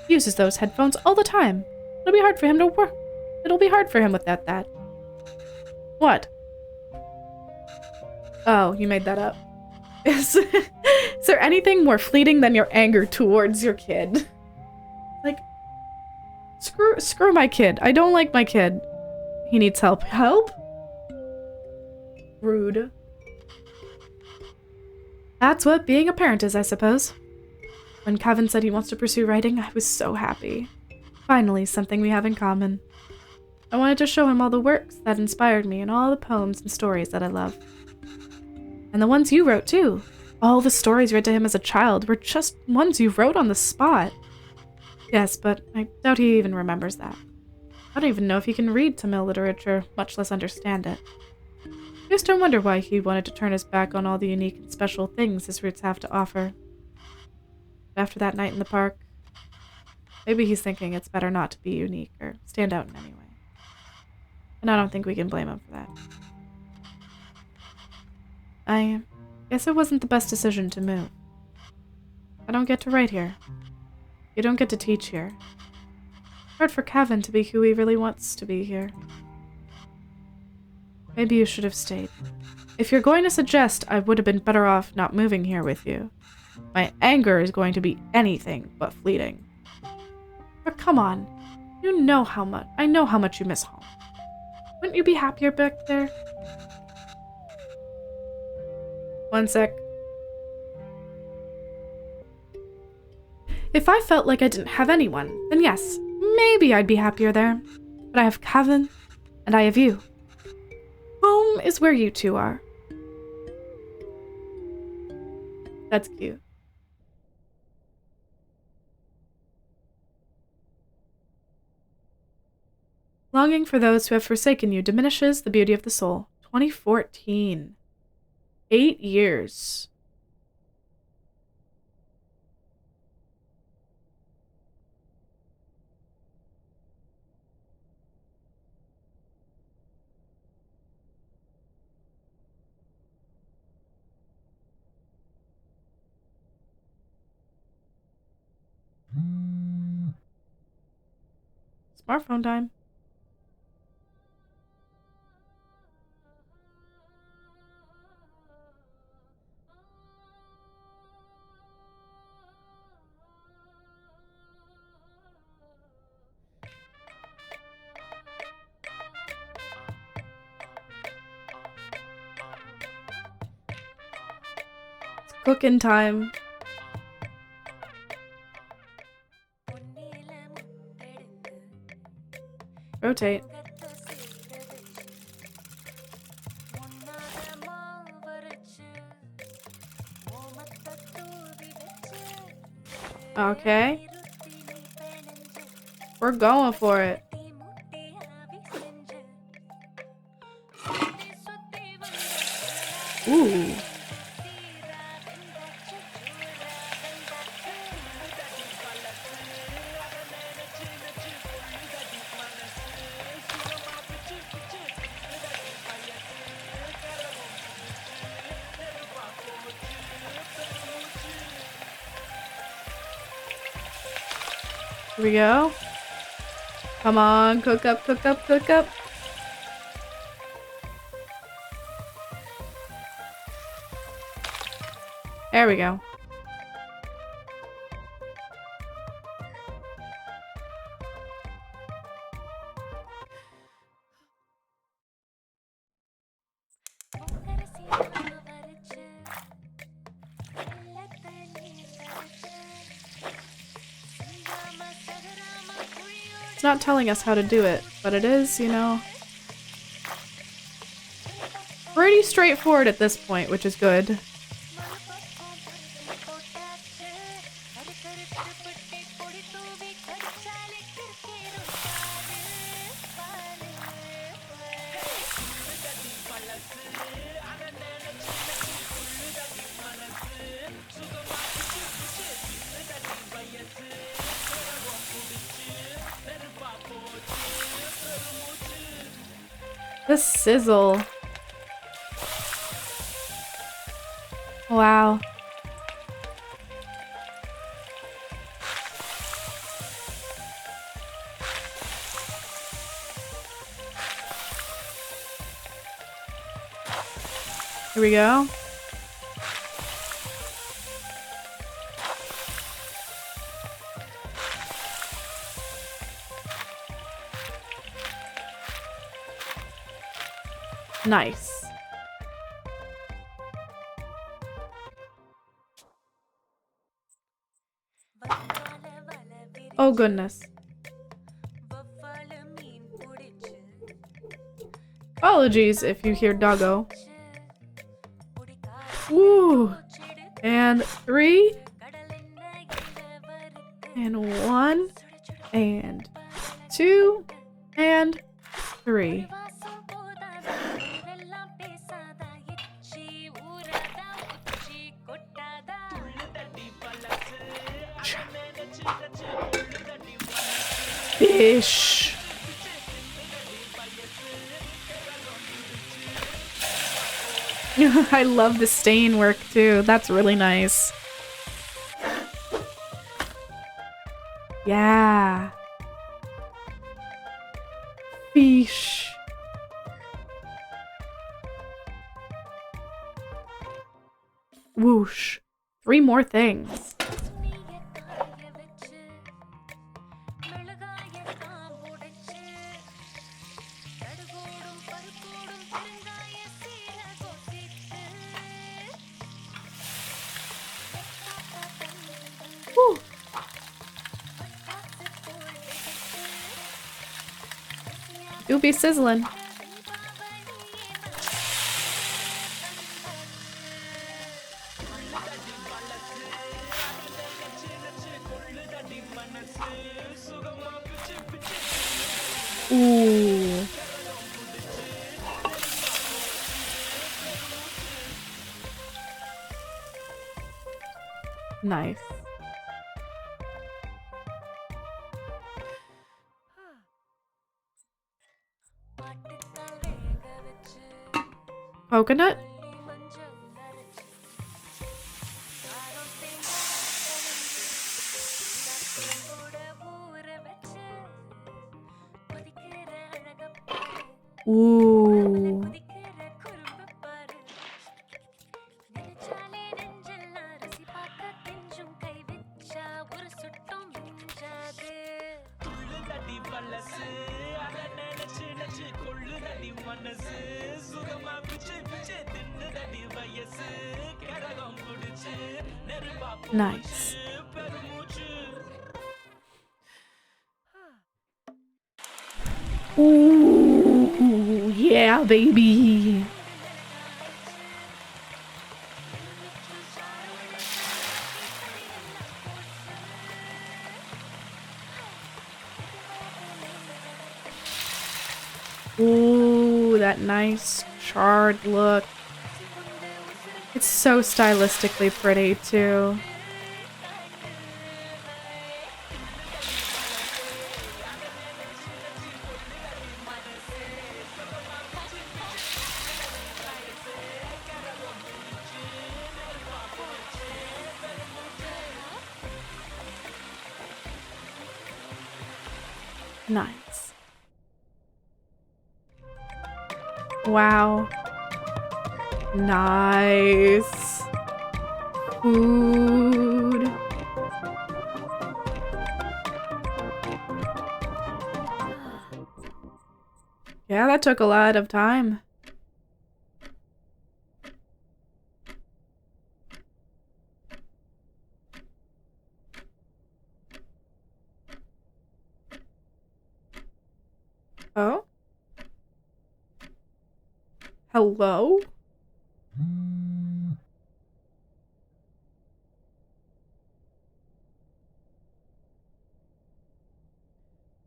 He uses those headphones all the time. It'll be hard for him to work. It'll be hard for him without that. What? Oh, you made that up. Is there anything more fleeting than your anger towards your kid? Like, screw my kid. I don't like my kid. He needs help. Help? Rude. That's what being a parent is, I suppose. When Kevin said he wants to pursue writing, I was so happy. Finally, something we have in common. I wanted to show him all the works that inspired me and all the poems and stories that I love. And the ones you wrote, too. All the stories read to him as a child were just ones you wrote on the spot. Yes, but I doubt he even remembers that. I don't even know if he can read Tamil literature, much less understand it. I used to wonder why he wanted to turn his back on all the unique and special things his roots have to offer. But after that night in the park, maybe he's thinking it's better not to be unique or stand out in any way. And I don't think we can blame him for that. I guess it wasn't the best decision to move. I don't get to write here. You don't get to teach here. It's hard for Kevin to be who he really wants to be here. Maybe you should have stayed. If you're going to suggest I would have been better off not moving here with you, my anger is going to be anything but fleeting. But come on. I know how much you miss home. Wouldn't you be happier back there? One sec. If I felt like I didn't have anyone, then yes, maybe I'd be happier there. But I have Kevin, and I have you. Home is where you two are. That's cute. Longing for those who have forsaken you diminishes the beauty of the soul. 2014. 8 years. Smartphone time. It's cooking time. Rotate. Okay. We're going for it. Ooh. Here we go. Come on, cook up, cook up, cook up. There we go. It's not telling us how to do it, but it is, you know, pretty straightforward at this point, which is good. The sizzle. Wow. Here we go. Nice. Oh goodness. Apologies if you hear doggo. Woo! And 3. And 1. And 2. And 3. Fish. I love the stain work too. That's really nice. Yeah. Fish. Whoosh. 3 more things. Woo. You'll be sizzling. Ooh. Nice. Coconut? Ooh. Nice. Ooh, yeah, baby. Ooh, that nice charred look. It's so stylistically pretty, too. Nice. Wow. Nice. Food. Yeah, that took a lot of time. Oh? Hello?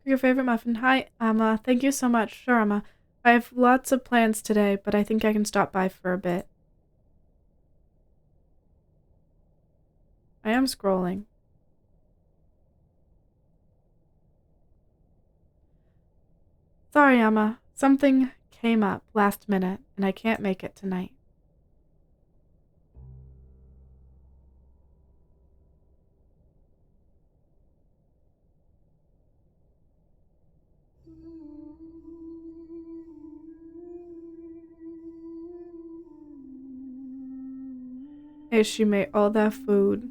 Your favorite muffin. Hi, Emma. Thank you so much. Sure, Emma. I have lots of plans today, but I think I can stop by for a bit. I am scrolling. Sorry, Emma. Something came up last minute, and I can't make it tonight. Hey, she made all that food.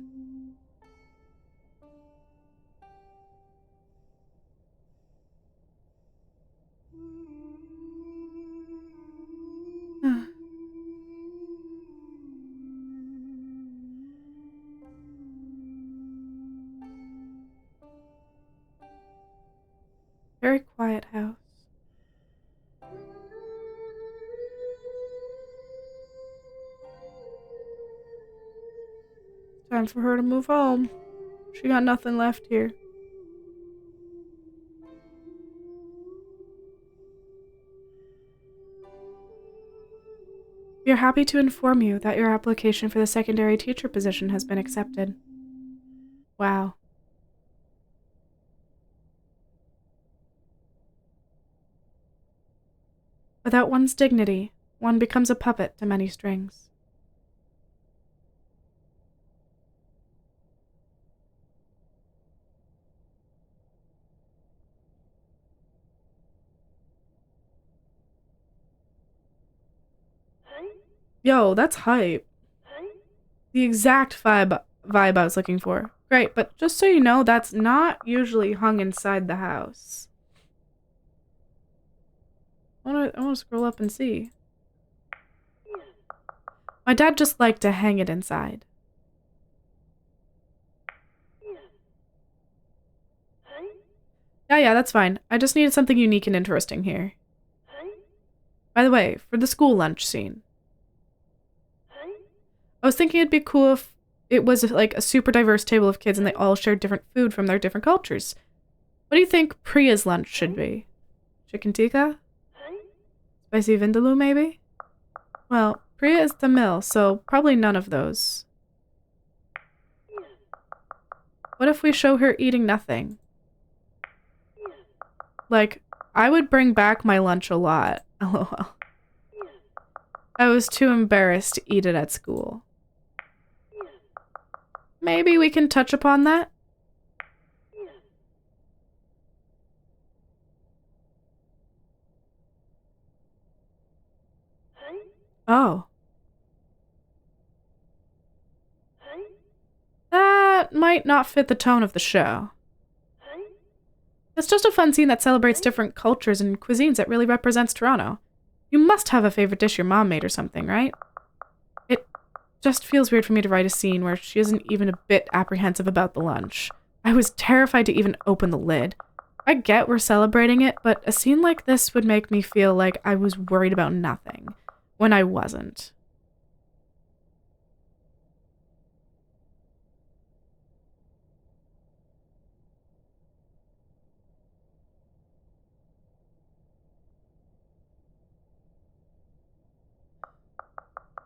Very quiet house. Time for her to move home. She got nothing left here. We are happy to inform you that your application for the secondary teacher position has been accepted. Wow. Without one's dignity, one becomes a puppet to many strings. Yo, that's hype. The exact vibe I was looking for. Great, but just so you know, that's not usually hung inside the house. I wanna scroll up and see. My dad just liked to hang it inside. Yeah, that's fine. I just needed something unique and interesting here. By the way, for the school lunch scene. I was thinking it'd be cool if it was like a super diverse table of kids and they all shared different food from their different cultures. What do you think Priya's lunch should be? Chicken tikka? Spicy vindaloo, maybe? Well, Priya is Tamil, so probably none of those. What if we show her eating nothing? Like, I would bring back my lunch a lot. LOL. I was too embarrassed to eat it at school. Maybe we can touch upon that? Oh. That might not fit the tone of the show. It's just a fun scene that celebrates different cultures and cuisines that really represents Toronto. You must have a favorite dish your mom made or something, right? It just feels weird for me to write a scene where she isn't even a bit apprehensive about the lunch. I was terrified to even open the lid. I get we're celebrating it, but a scene like this would make me feel like I was worried about nothing, when I wasn't.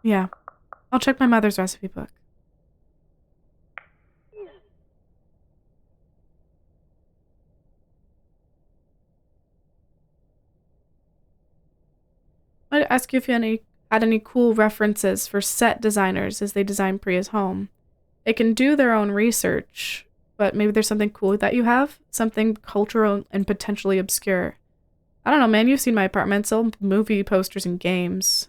Yeah, I'll check my mother's recipe book. I'd ask you if you had any cool references for set designers as they design Priya's home. They can do their own research, but maybe there's something cool that you have? Something cultural and potentially obscure. I don't know, man, you've seen my apartment. It's all movie posters and games.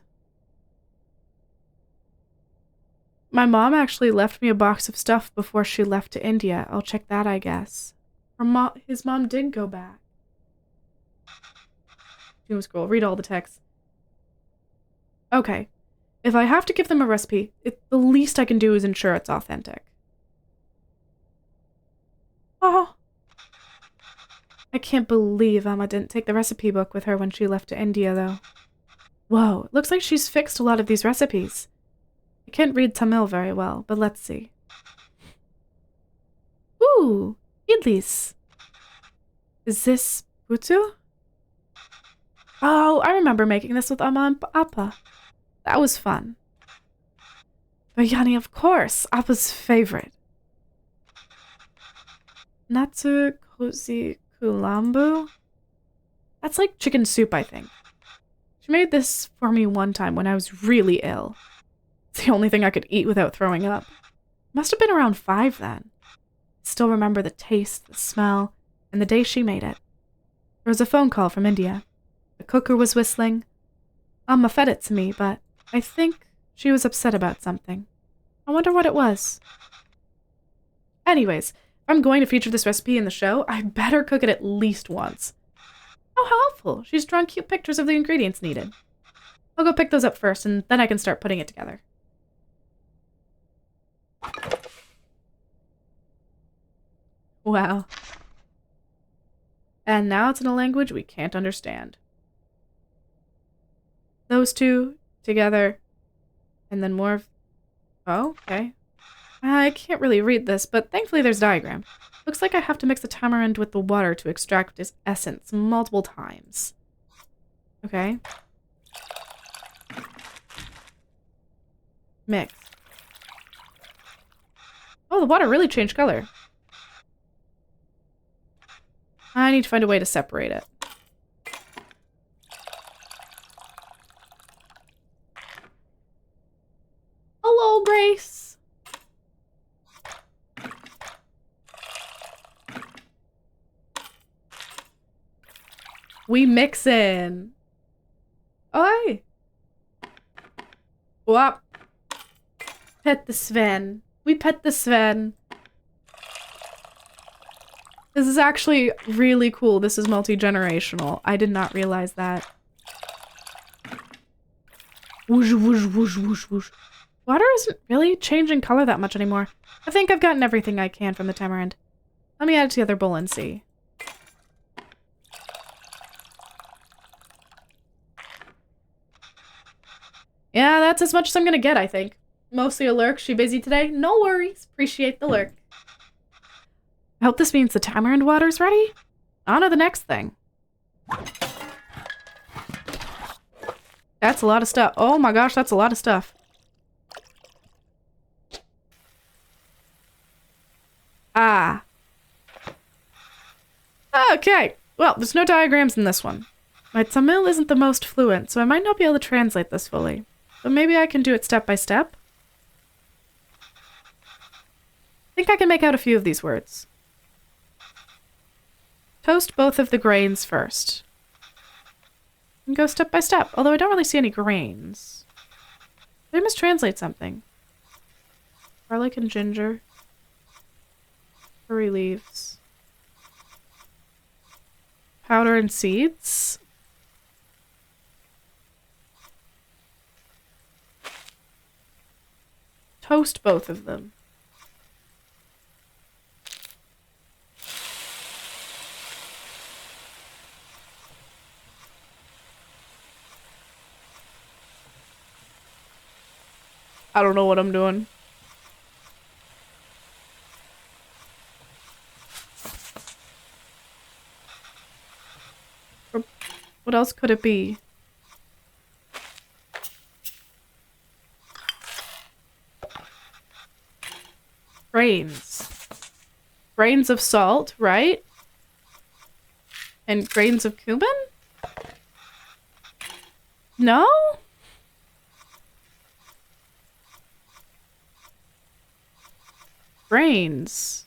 My mom actually left me a box of stuff before she left to India. I'll check that, I guess. His mom did go back. Doom scroll, read all the text. Okay. If I have to give them a recipe, the least I can do is ensure it's authentic. Oh. I can't believe Amma didn't take the recipe book with her when she left to India, though. Whoa, it looks like she's fixed a lot of these recipes. I can't read Tamil very well, but let's see. Ooh, idlis. Is this puttu? Oh, I remember making this with Amma and Appa. That was fun. Biryani, of course, Appa's favorite. Natsu kozi kulambu? That's like chicken soup, I think. She made this for me one time when I was really ill. It's the only thing I could eat without throwing up. Must have been around 5 then. Still remember the taste, the smell, and the day she made it. There was a phone call from India. The cooker was whistling. Amma fed it to me, but I think she was upset about something. I wonder what it was. Anyways, if I'm going to feature this recipe in the show, I better cook it at least once. Oh, how helpful. She's drawn cute pictures of the ingredients needed. I'll go pick those up first, and then I can start putting it together. Wow. And now it's in a language we can't understand. Those two together, and then more of... Oh, okay. I can't really read this, but thankfully there's a diagram. Looks like I have to mix the tamarind with the water to extract its essence multiple times. Okay. Mix. Oh, the water really changed color. I need to find a way to separate it. Hello, Grace. We mixin'. Oi. Whop. Pet the Sven. We pet the Sven. This is actually really cool. This is multi-generational. I did not realize that. Whoosh, whoosh, whoosh, whoosh, whoosh. Water isn't really changing color that much anymore. I think I've gotten everything I can from the tamarind. Let me add it to the other bowl and see. Yeah, that's as much as I'm gonna get, I think. Mostly a lurk. She busy today? No worries. Appreciate the lurk. I hope this means the tamarind water's ready. On to the next thing. That's a lot of stuff. Oh my gosh, that's a lot of stuff. Ah. Okay. Well, there's no diagrams in this one. My Tamil isn't the most fluent, so I might not be able to translate this fully. But maybe I can do it step by step. I think I can make out a few of these words. Toast both of the grains first. And go step by step, although I don't really see any grains. Did I mistranslate something? Garlic and ginger. Curry leaves. Powder and seeds? Toast both of them. I don't know what I'm doing. What else could it be? Grains. Grains of salt, right? And grains of cumin? No? Grains.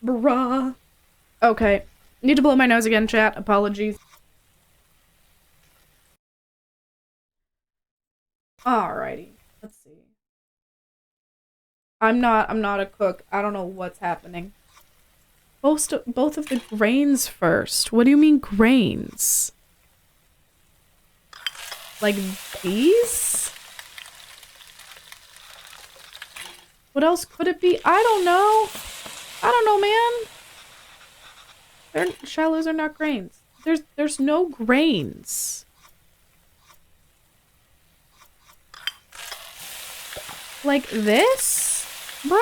Bruh. Okay. Need to blow my nose again, chat. Apologies. Alrighty. Let's see. I'm not a cook. I don't know what's happening. Both of the grains first. What do you mean grains? Like these? What else could it be? I don't know. I don't know, man. Shallows are not grains. There's no grains. Like this? Bro?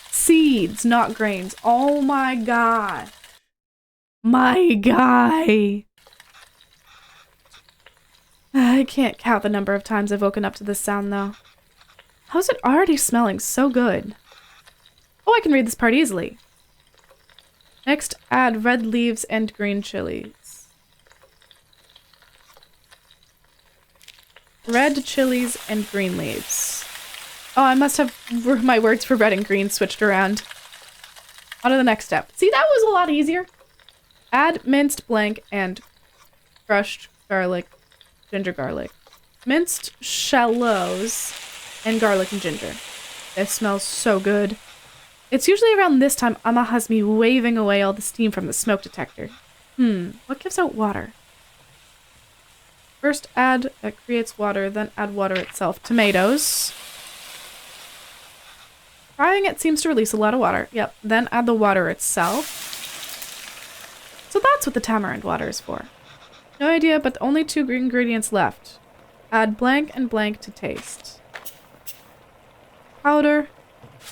Seeds, not grains. Oh my god. My guy. I can't count the number of times I've woken up to this sound, though. How's it already smelling so good? Oh, I can read this part easily. Next, add red leaves and green chilies. Red chilies and green leaves. Oh, I must have my words for red and green switched around. On to the next step. See, that was a lot easier. Add minced blank and crushed garlic, ginger garlic. Minced shallows and garlic and ginger. This smells so good. It's usually around this time Amma has me waving away all the steam from the smoke detector. What gives out water? First add, that creates water, then add water itself. Tomatoes. Frying it seems to release a lot of water. Yep, then add the water itself. So that's what the tamarind water is for. No idea, but only 2 ingredients left. Add blank and blank to taste. Powder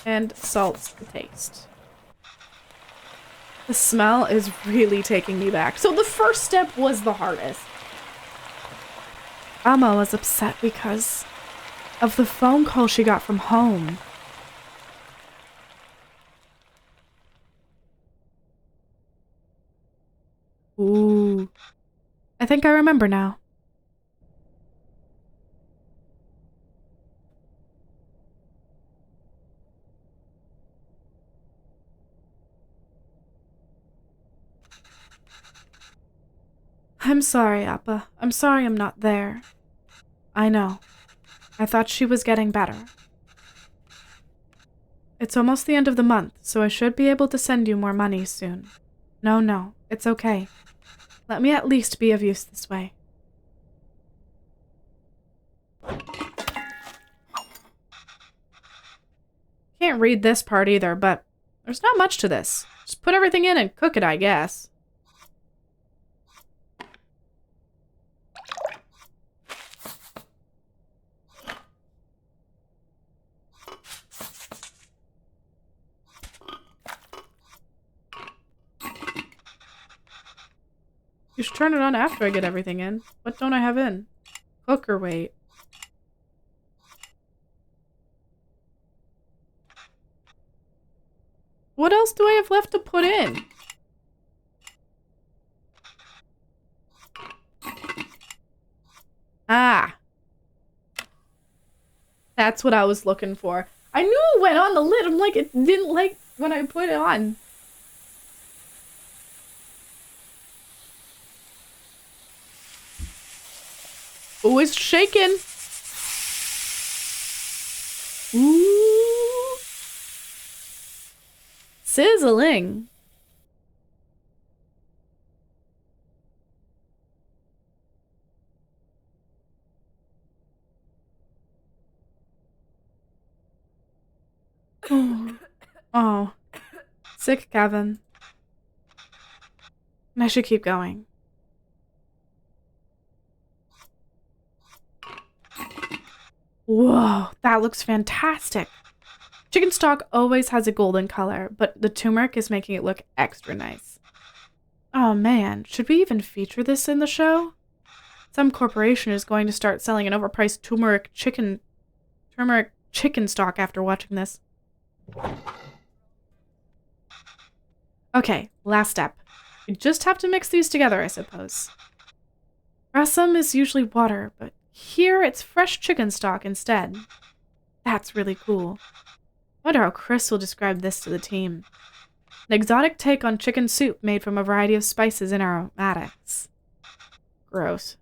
and salt to taste. The smell is really taking me back. So the first step was the hardest. Amma was upset because of the phone call she got from home. Ooh. I think I remember now. I'm sorry, Appa. I'm sorry I'm not there. I know. I thought she was getting better. It's almost the end of the month, so I should be able to send you more money soon. No, it's okay. Let me at least be of use this way. Can't read this part either, but there's not much to this. Just put everything in and cook it, I guess. You should turn it on after I get everything in. What don't I have in? Cook or wait? What else do I have left to put in? Ah. That's what I was looking for. I knew it went on the lid. I'm like, it didn't like when I put it on. Oh, it's shaking. Ooh. Sizzling. Oh. Sick, Kevin. I should keep going. Whoa, that looks fantastic. Chicken stock always has a golden color, but the turmeric is making it look extra nice. Oh man, should we even feature this in the show? Some corporation is going to start selling an overpriced turmeric chicken stock after watching this. Okay, last step. You just have to mix these together, I suppose. Rasam is usually water, but here it's fresh chicken stock instead. That's really cool. I wonder how Chris will describe this to the team. An exotic take on chicken soup made from a variety of spices and aromatics. Gross.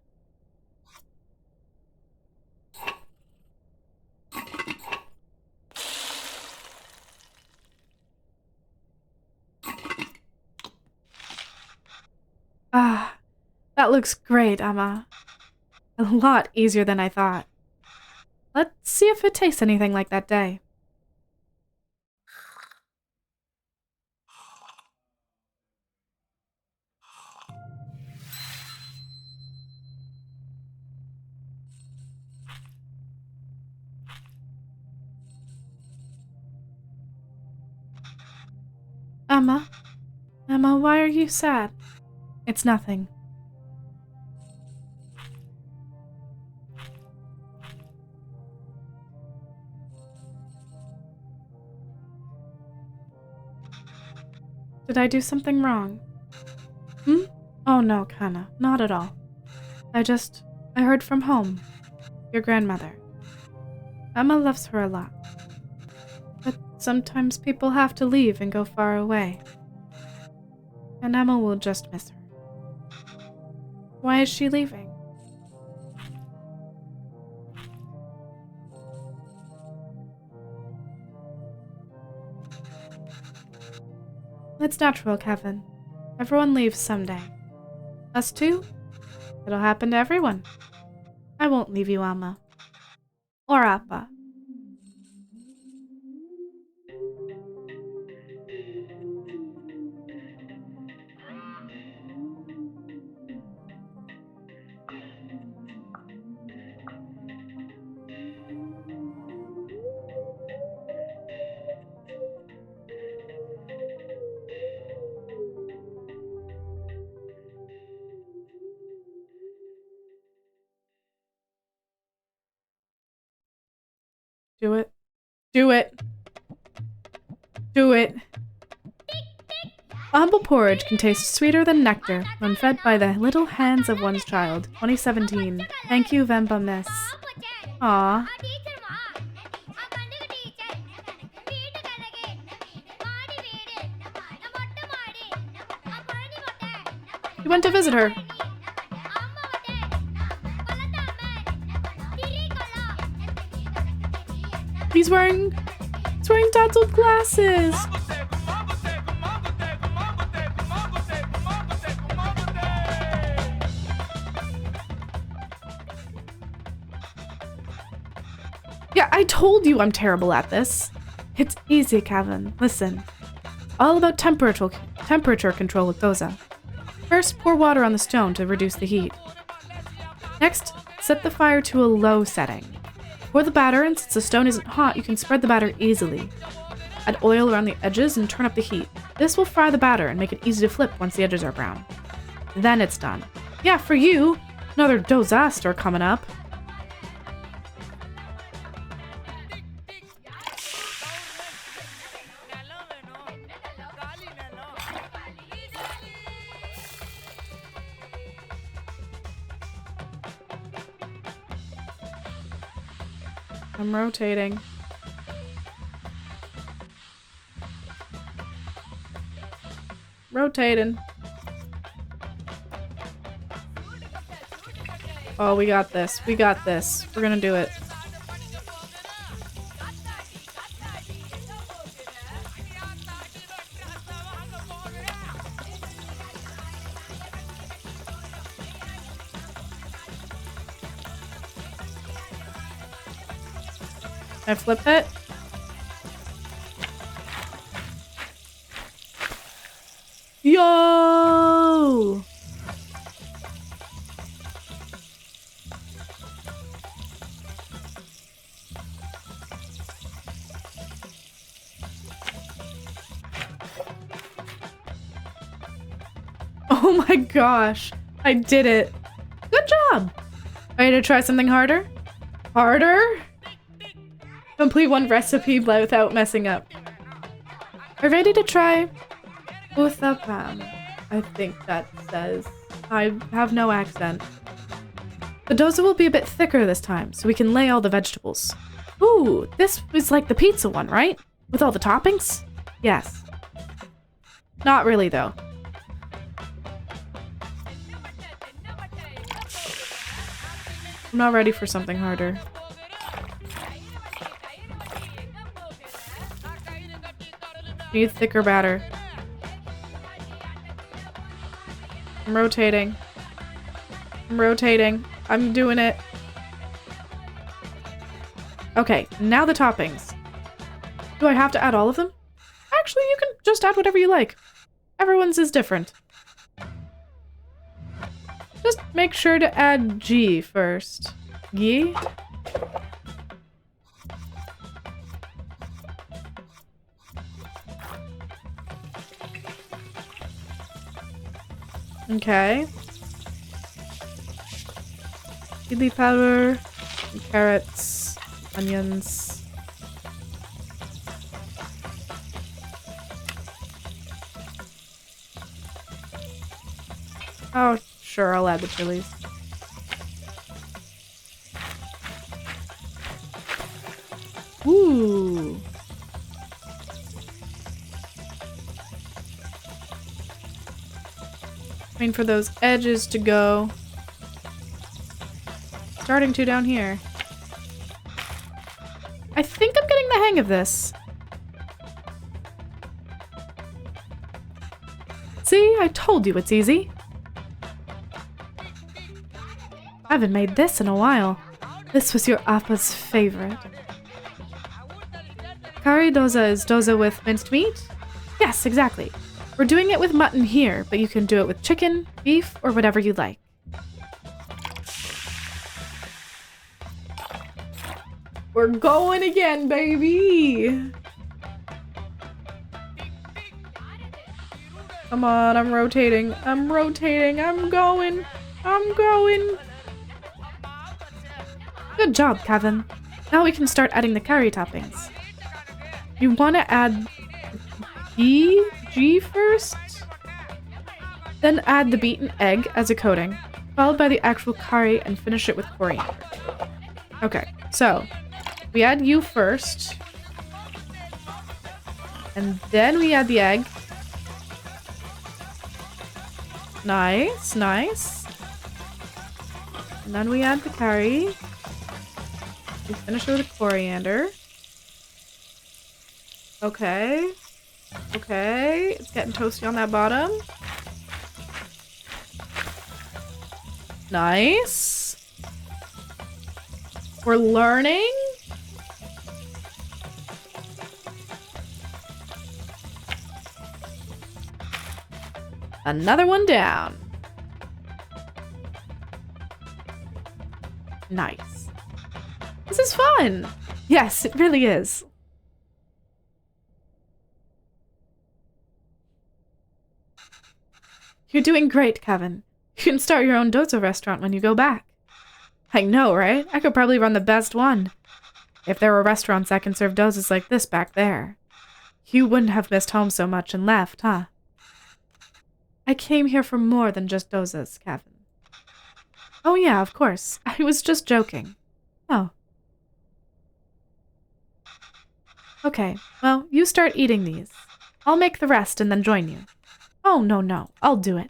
Ah, that looks great, Emma. A lot easier than I thought. Let's see if it tastes anything like that day. Emma? Emma, why are you sad? It's nothing. Did I do something wrong? Oh no, Kana, not at all. I heard from home. Your grandmother. Emma loves her a lot. But sometimes people have to leave and go far away. And Emma will just miss her. Why is she leaving? It's natural, Kevin. Everyone leaves someday. Us too? It'll happen to everyone. I won't leave you, Emma. Or Appa. Do it. Do it. Do it. Humble porridge can taste sweeter than nectar when fed by the little hands of one's child. 2017. Thank you, Venba Miss. Aww. You went to visit her. He's wearing tattooed glasses. Yeah, I told you I'm terrible at this. It's easy, Kevin. Listen. All about temperature control with Doza. First, pour water on the stone to reduce the heat. Next, set the fire to a low setting. Pour the batter, and since the stone isn't hot, you can spread the batter easily. Add oil around the edges and turn up the heat. This will fry the batter and make it easy to flip once the edges are brown. Then it's done. Yeah, for you! Another Doza store coming up. I'm rotating. Rotating. Oh, we got this. We got this. We're gonna do it. Can I flip it? Yo! Oh my gosh, I did it. Good job. Ready to try something harder? Harder? Complete one recipe without messing up. Are you ready to try uthapam? I think that says. I have no accent. The dosa will be a bit thicker this time, so we can lay all the vegetables. Ooh, this is like the pizza one, right? With all the toppings? Yes. Not really, though. I'm not ready for something harder. Need thicker batter. I'm rotating. I'm rotating. I'm doing it. Okay, now the toppings. Do I have to add all of them? Actually, you can just add whatever you like. Everyone's is different. Just make sure to add G first. G? Okay. Chili powder, carrots, onions. Oh, sure, I'll add the chilies. Ooh. Waiting for those edges to go. Starting to down here. I think I'm getting the hang of this. See, I told you it's easy. I haven't made this in a while. This was your appa's favorite. Curry dosa is dosa with minced meat? Yes, exactly. We're doing it with mutton here, but you can do it with chicken, beef, or whatever you like. We're going again, baby! Come on, I'm rotating. I'm rotating. I'm going. I'm going. Good job, Kevin. Now we can start adding the curry toppings. You want to add G first? Then add the beaten egg as a coating, followed by the actual curry and finish it with coriander. Okay, so we add U first. And then we add the egg. Nice, nice. And then we add the curry. We finish it with the coriander. Okay. Okay, it's getting toasty on that bottom. Nice. We're learning. Another one down. Nice. This is fun. Yes, it really is. You're doing great, Kevin. You can start your own dosa restaurant when you go back. I know, right? I could probably run the best one. If there were restaurants that can serve dosas like this back there. You wouldn't have missed home so much and left, huh? I came here for more than just dosas, Kevin. Oh yeah, of course. I was just joking. Oh. Okay, well, you start eating these. I'll make the rest and then join you. Oh, no, I'll do it.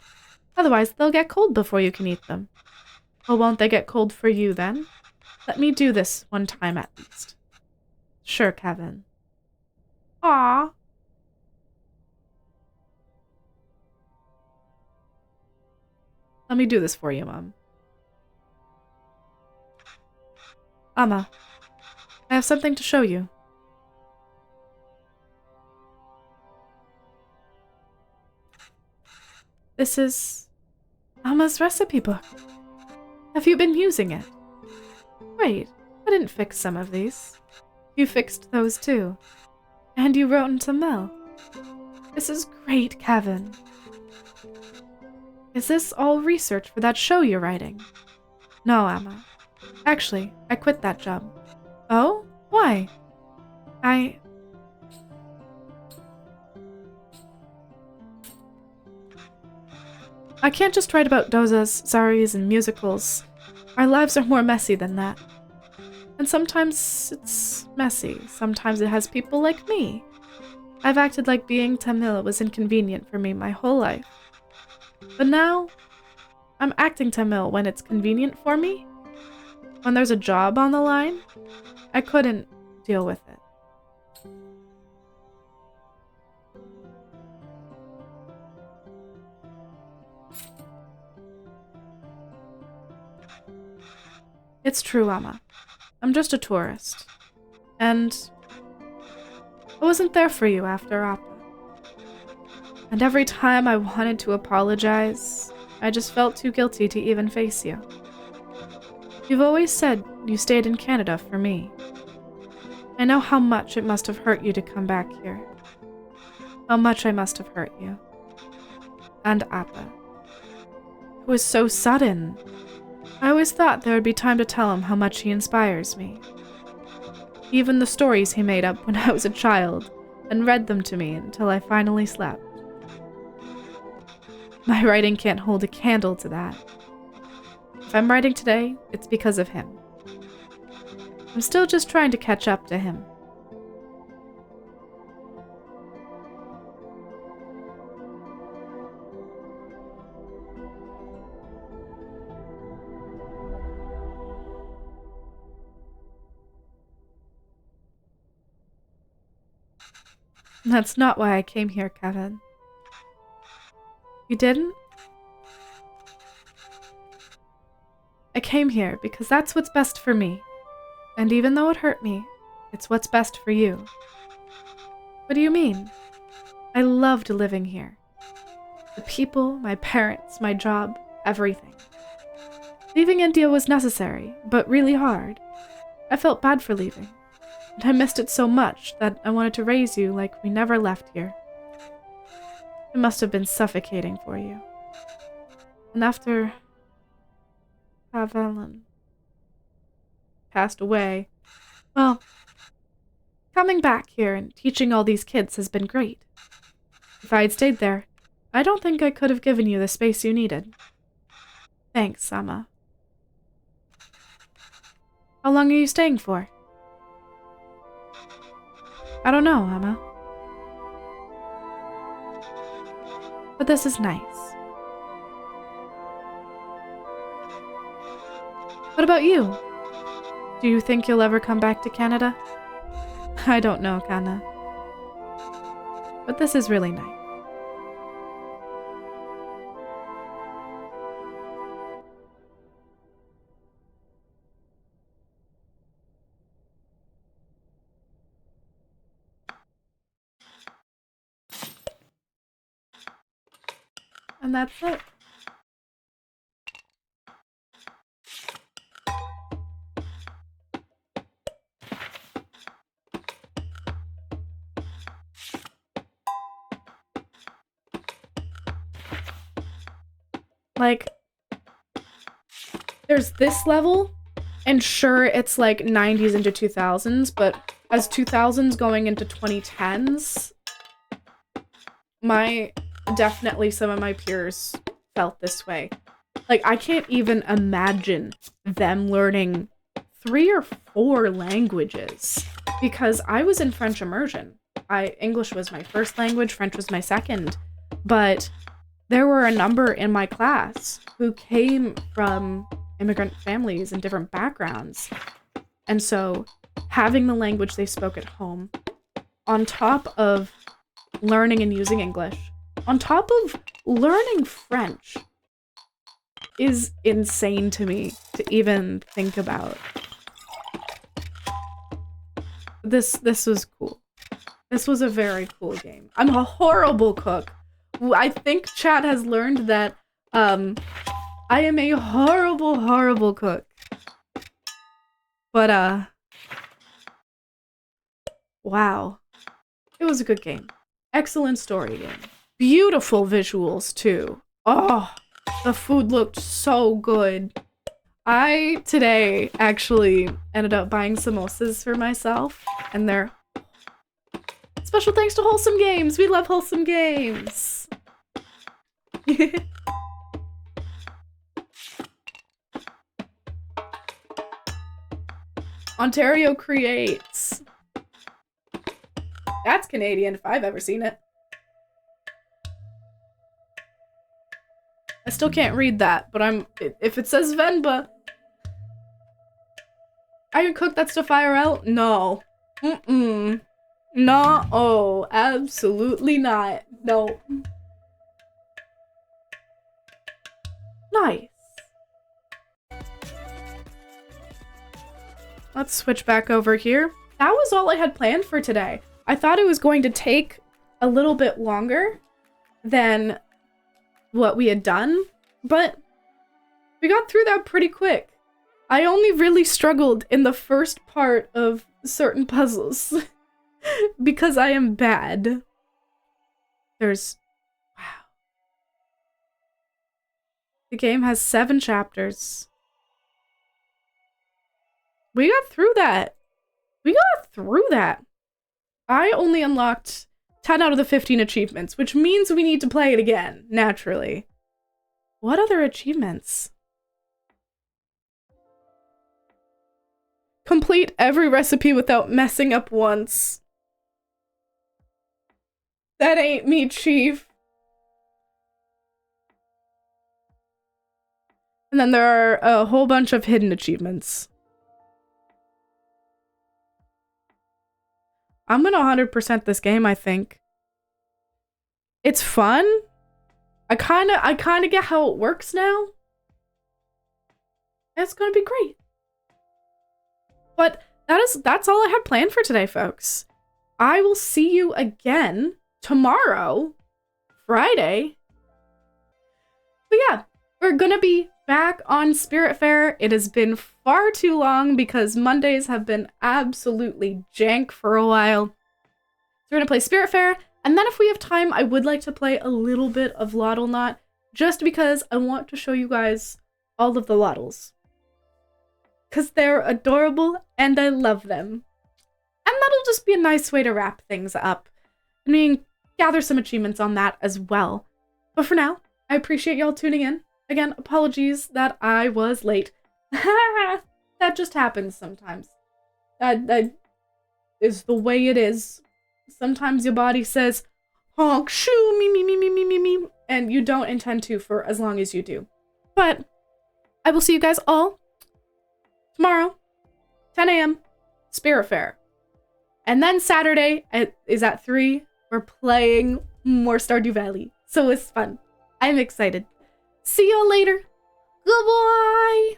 Otherwise, they'll get cold before you can eat them. Well, won't they get cold for you then? Let me do this one time at least. Sure, Kevin. Aww. Let me do this for you, Mom. Amma, I have something to show you. This is Amma's recipe book. Have you been using it? Wait, I didn't fix some of these. You fixed those too. And you wrote into Mel. This is great, Kevin. Is this all research for that show you're writing? No, Amma. Actually, I quit that job. Oh? Why? I can't just write about dozas, zaris, and musicals. Our lives are more messy than that. And sometimes it's messy. Sometimes it has people like me. I've acted like being Tamil was inconvenient for me my whole life. But now, I'm acting Tamil when it's convenient for me. When there's a job on the line, I couldn't deal with it. It's true, Amma. I'm just a tourist. And I wasn't there for you after Appa. And every time I wanted to apologize, I just felt too guilty to even face you. You've always said you stayed in Canada for me. I know how much it must have hurt you to come back here. How much I must have hurt you. And Appa. It was so sudden. I always thought there would be time to tell him how much he inspires me. Even the stories he made up when I was a child, and read them to me until I finally slept. My writing can't hold a candle to that. If I'm writing today, it's because of him. I'm still just trying to catch up to him. That's not why I came here, Kevin. You didn't? I came here because that's what's best for me. And even though it hurt me, it's what's best for you. What do you mean? I loved living here. The people, my parents, my job, everything. Leaving India was necessary, but really hard. I felt bad for leaving. And I missed it so much that I wanted to raise you like we never left here. It must have been suffocating for you. And after Pavelan passed away, well, coming back here and teaching all these kids has been great. If I had stayed there, I don't think I could have given you the space you needed. Thanks, Amma. How long are you staying for? I don't know, Amma. But this is nice. What about you? Do you think you'll ever come back to Canada? I don't know, Kana. But this is really nice. And that's it. Like, there's this level, and sure, it's like 90s into 2000s, but as 2000s going into 2010s, definitely some of my peers felt this way. Like, I can't even imagine them learning 3 or 4 languages, because I was in French immersion. English was my first language, French was my second, but there were a number in my class who came from immigrant families and different backgrounds. And so having the language they spoke at home, on top of learning and using English, on top of learning French, is insane to me to even think about. This was cool. This was a very cool game. I'm a horrible cook. I think chat has learned that I am a horrible, horrible cook. But wow. It was a good game. Excellent story game. Beautiful visuals too. Oh, the food looked so good. I today actually ended up buying samosas for myself, and they're special thanks to Wholesome Games. We love Wholesome Games. Ontario Creates. That's Canadian if I've ever seen it. I still can't read that, but if it says Venba. I can cook that stuff IRL? No. Mm-mm. No. Oh, absolutely not. No. Nice. Let's switch back over here. That was all I had planned for today. I thought it was going to take a little bit longer than what we had done, but we got through that pretty quick. I only really struggled in the first part of certain puzzles because I am bad. Wow. The game has 7 chapters. We got through that. I only unlocked 10 out of the 15 achievements, which means we need to play it again, naturally. What other achievements? Complete every recipe without messing up once. That ain't me, Chief. And then there are a whole bunch of hidden achievements. I'm gonna 100% this game, I think. It's fun. I kinda get how it works now. It's gonna be great. But that's all I had planned for today, folks. I will see you again tomorrow, Friday. But yeah, we're gonna be back on Spiritfarer. It has been far too long because Mondays have been absolutely jank for a while. So we're gonna play Spiritfarer, and then if we have time, I would like to play a little bit of Lottle Knot, just because I want to show you guys all of the Lottles. Because they're adorable, and I love them. And that'll just be a nice way to wrap things up. I mean, gather some achievements on that as well. But for now, I appreciate y'all tuning in. Again, apologies that I was late. That just happens sometimes. That is the way it is. Sometimes your body says, honk, shoo, me, and you don't intend to for as long as you do. But I will see you guys all tomorrow, 10 a.m., Spiritfarer. And then Saturday is at 3. We're playing more Stardew Valley. So it's fun. I'm excited. See y'all later. Goodbye.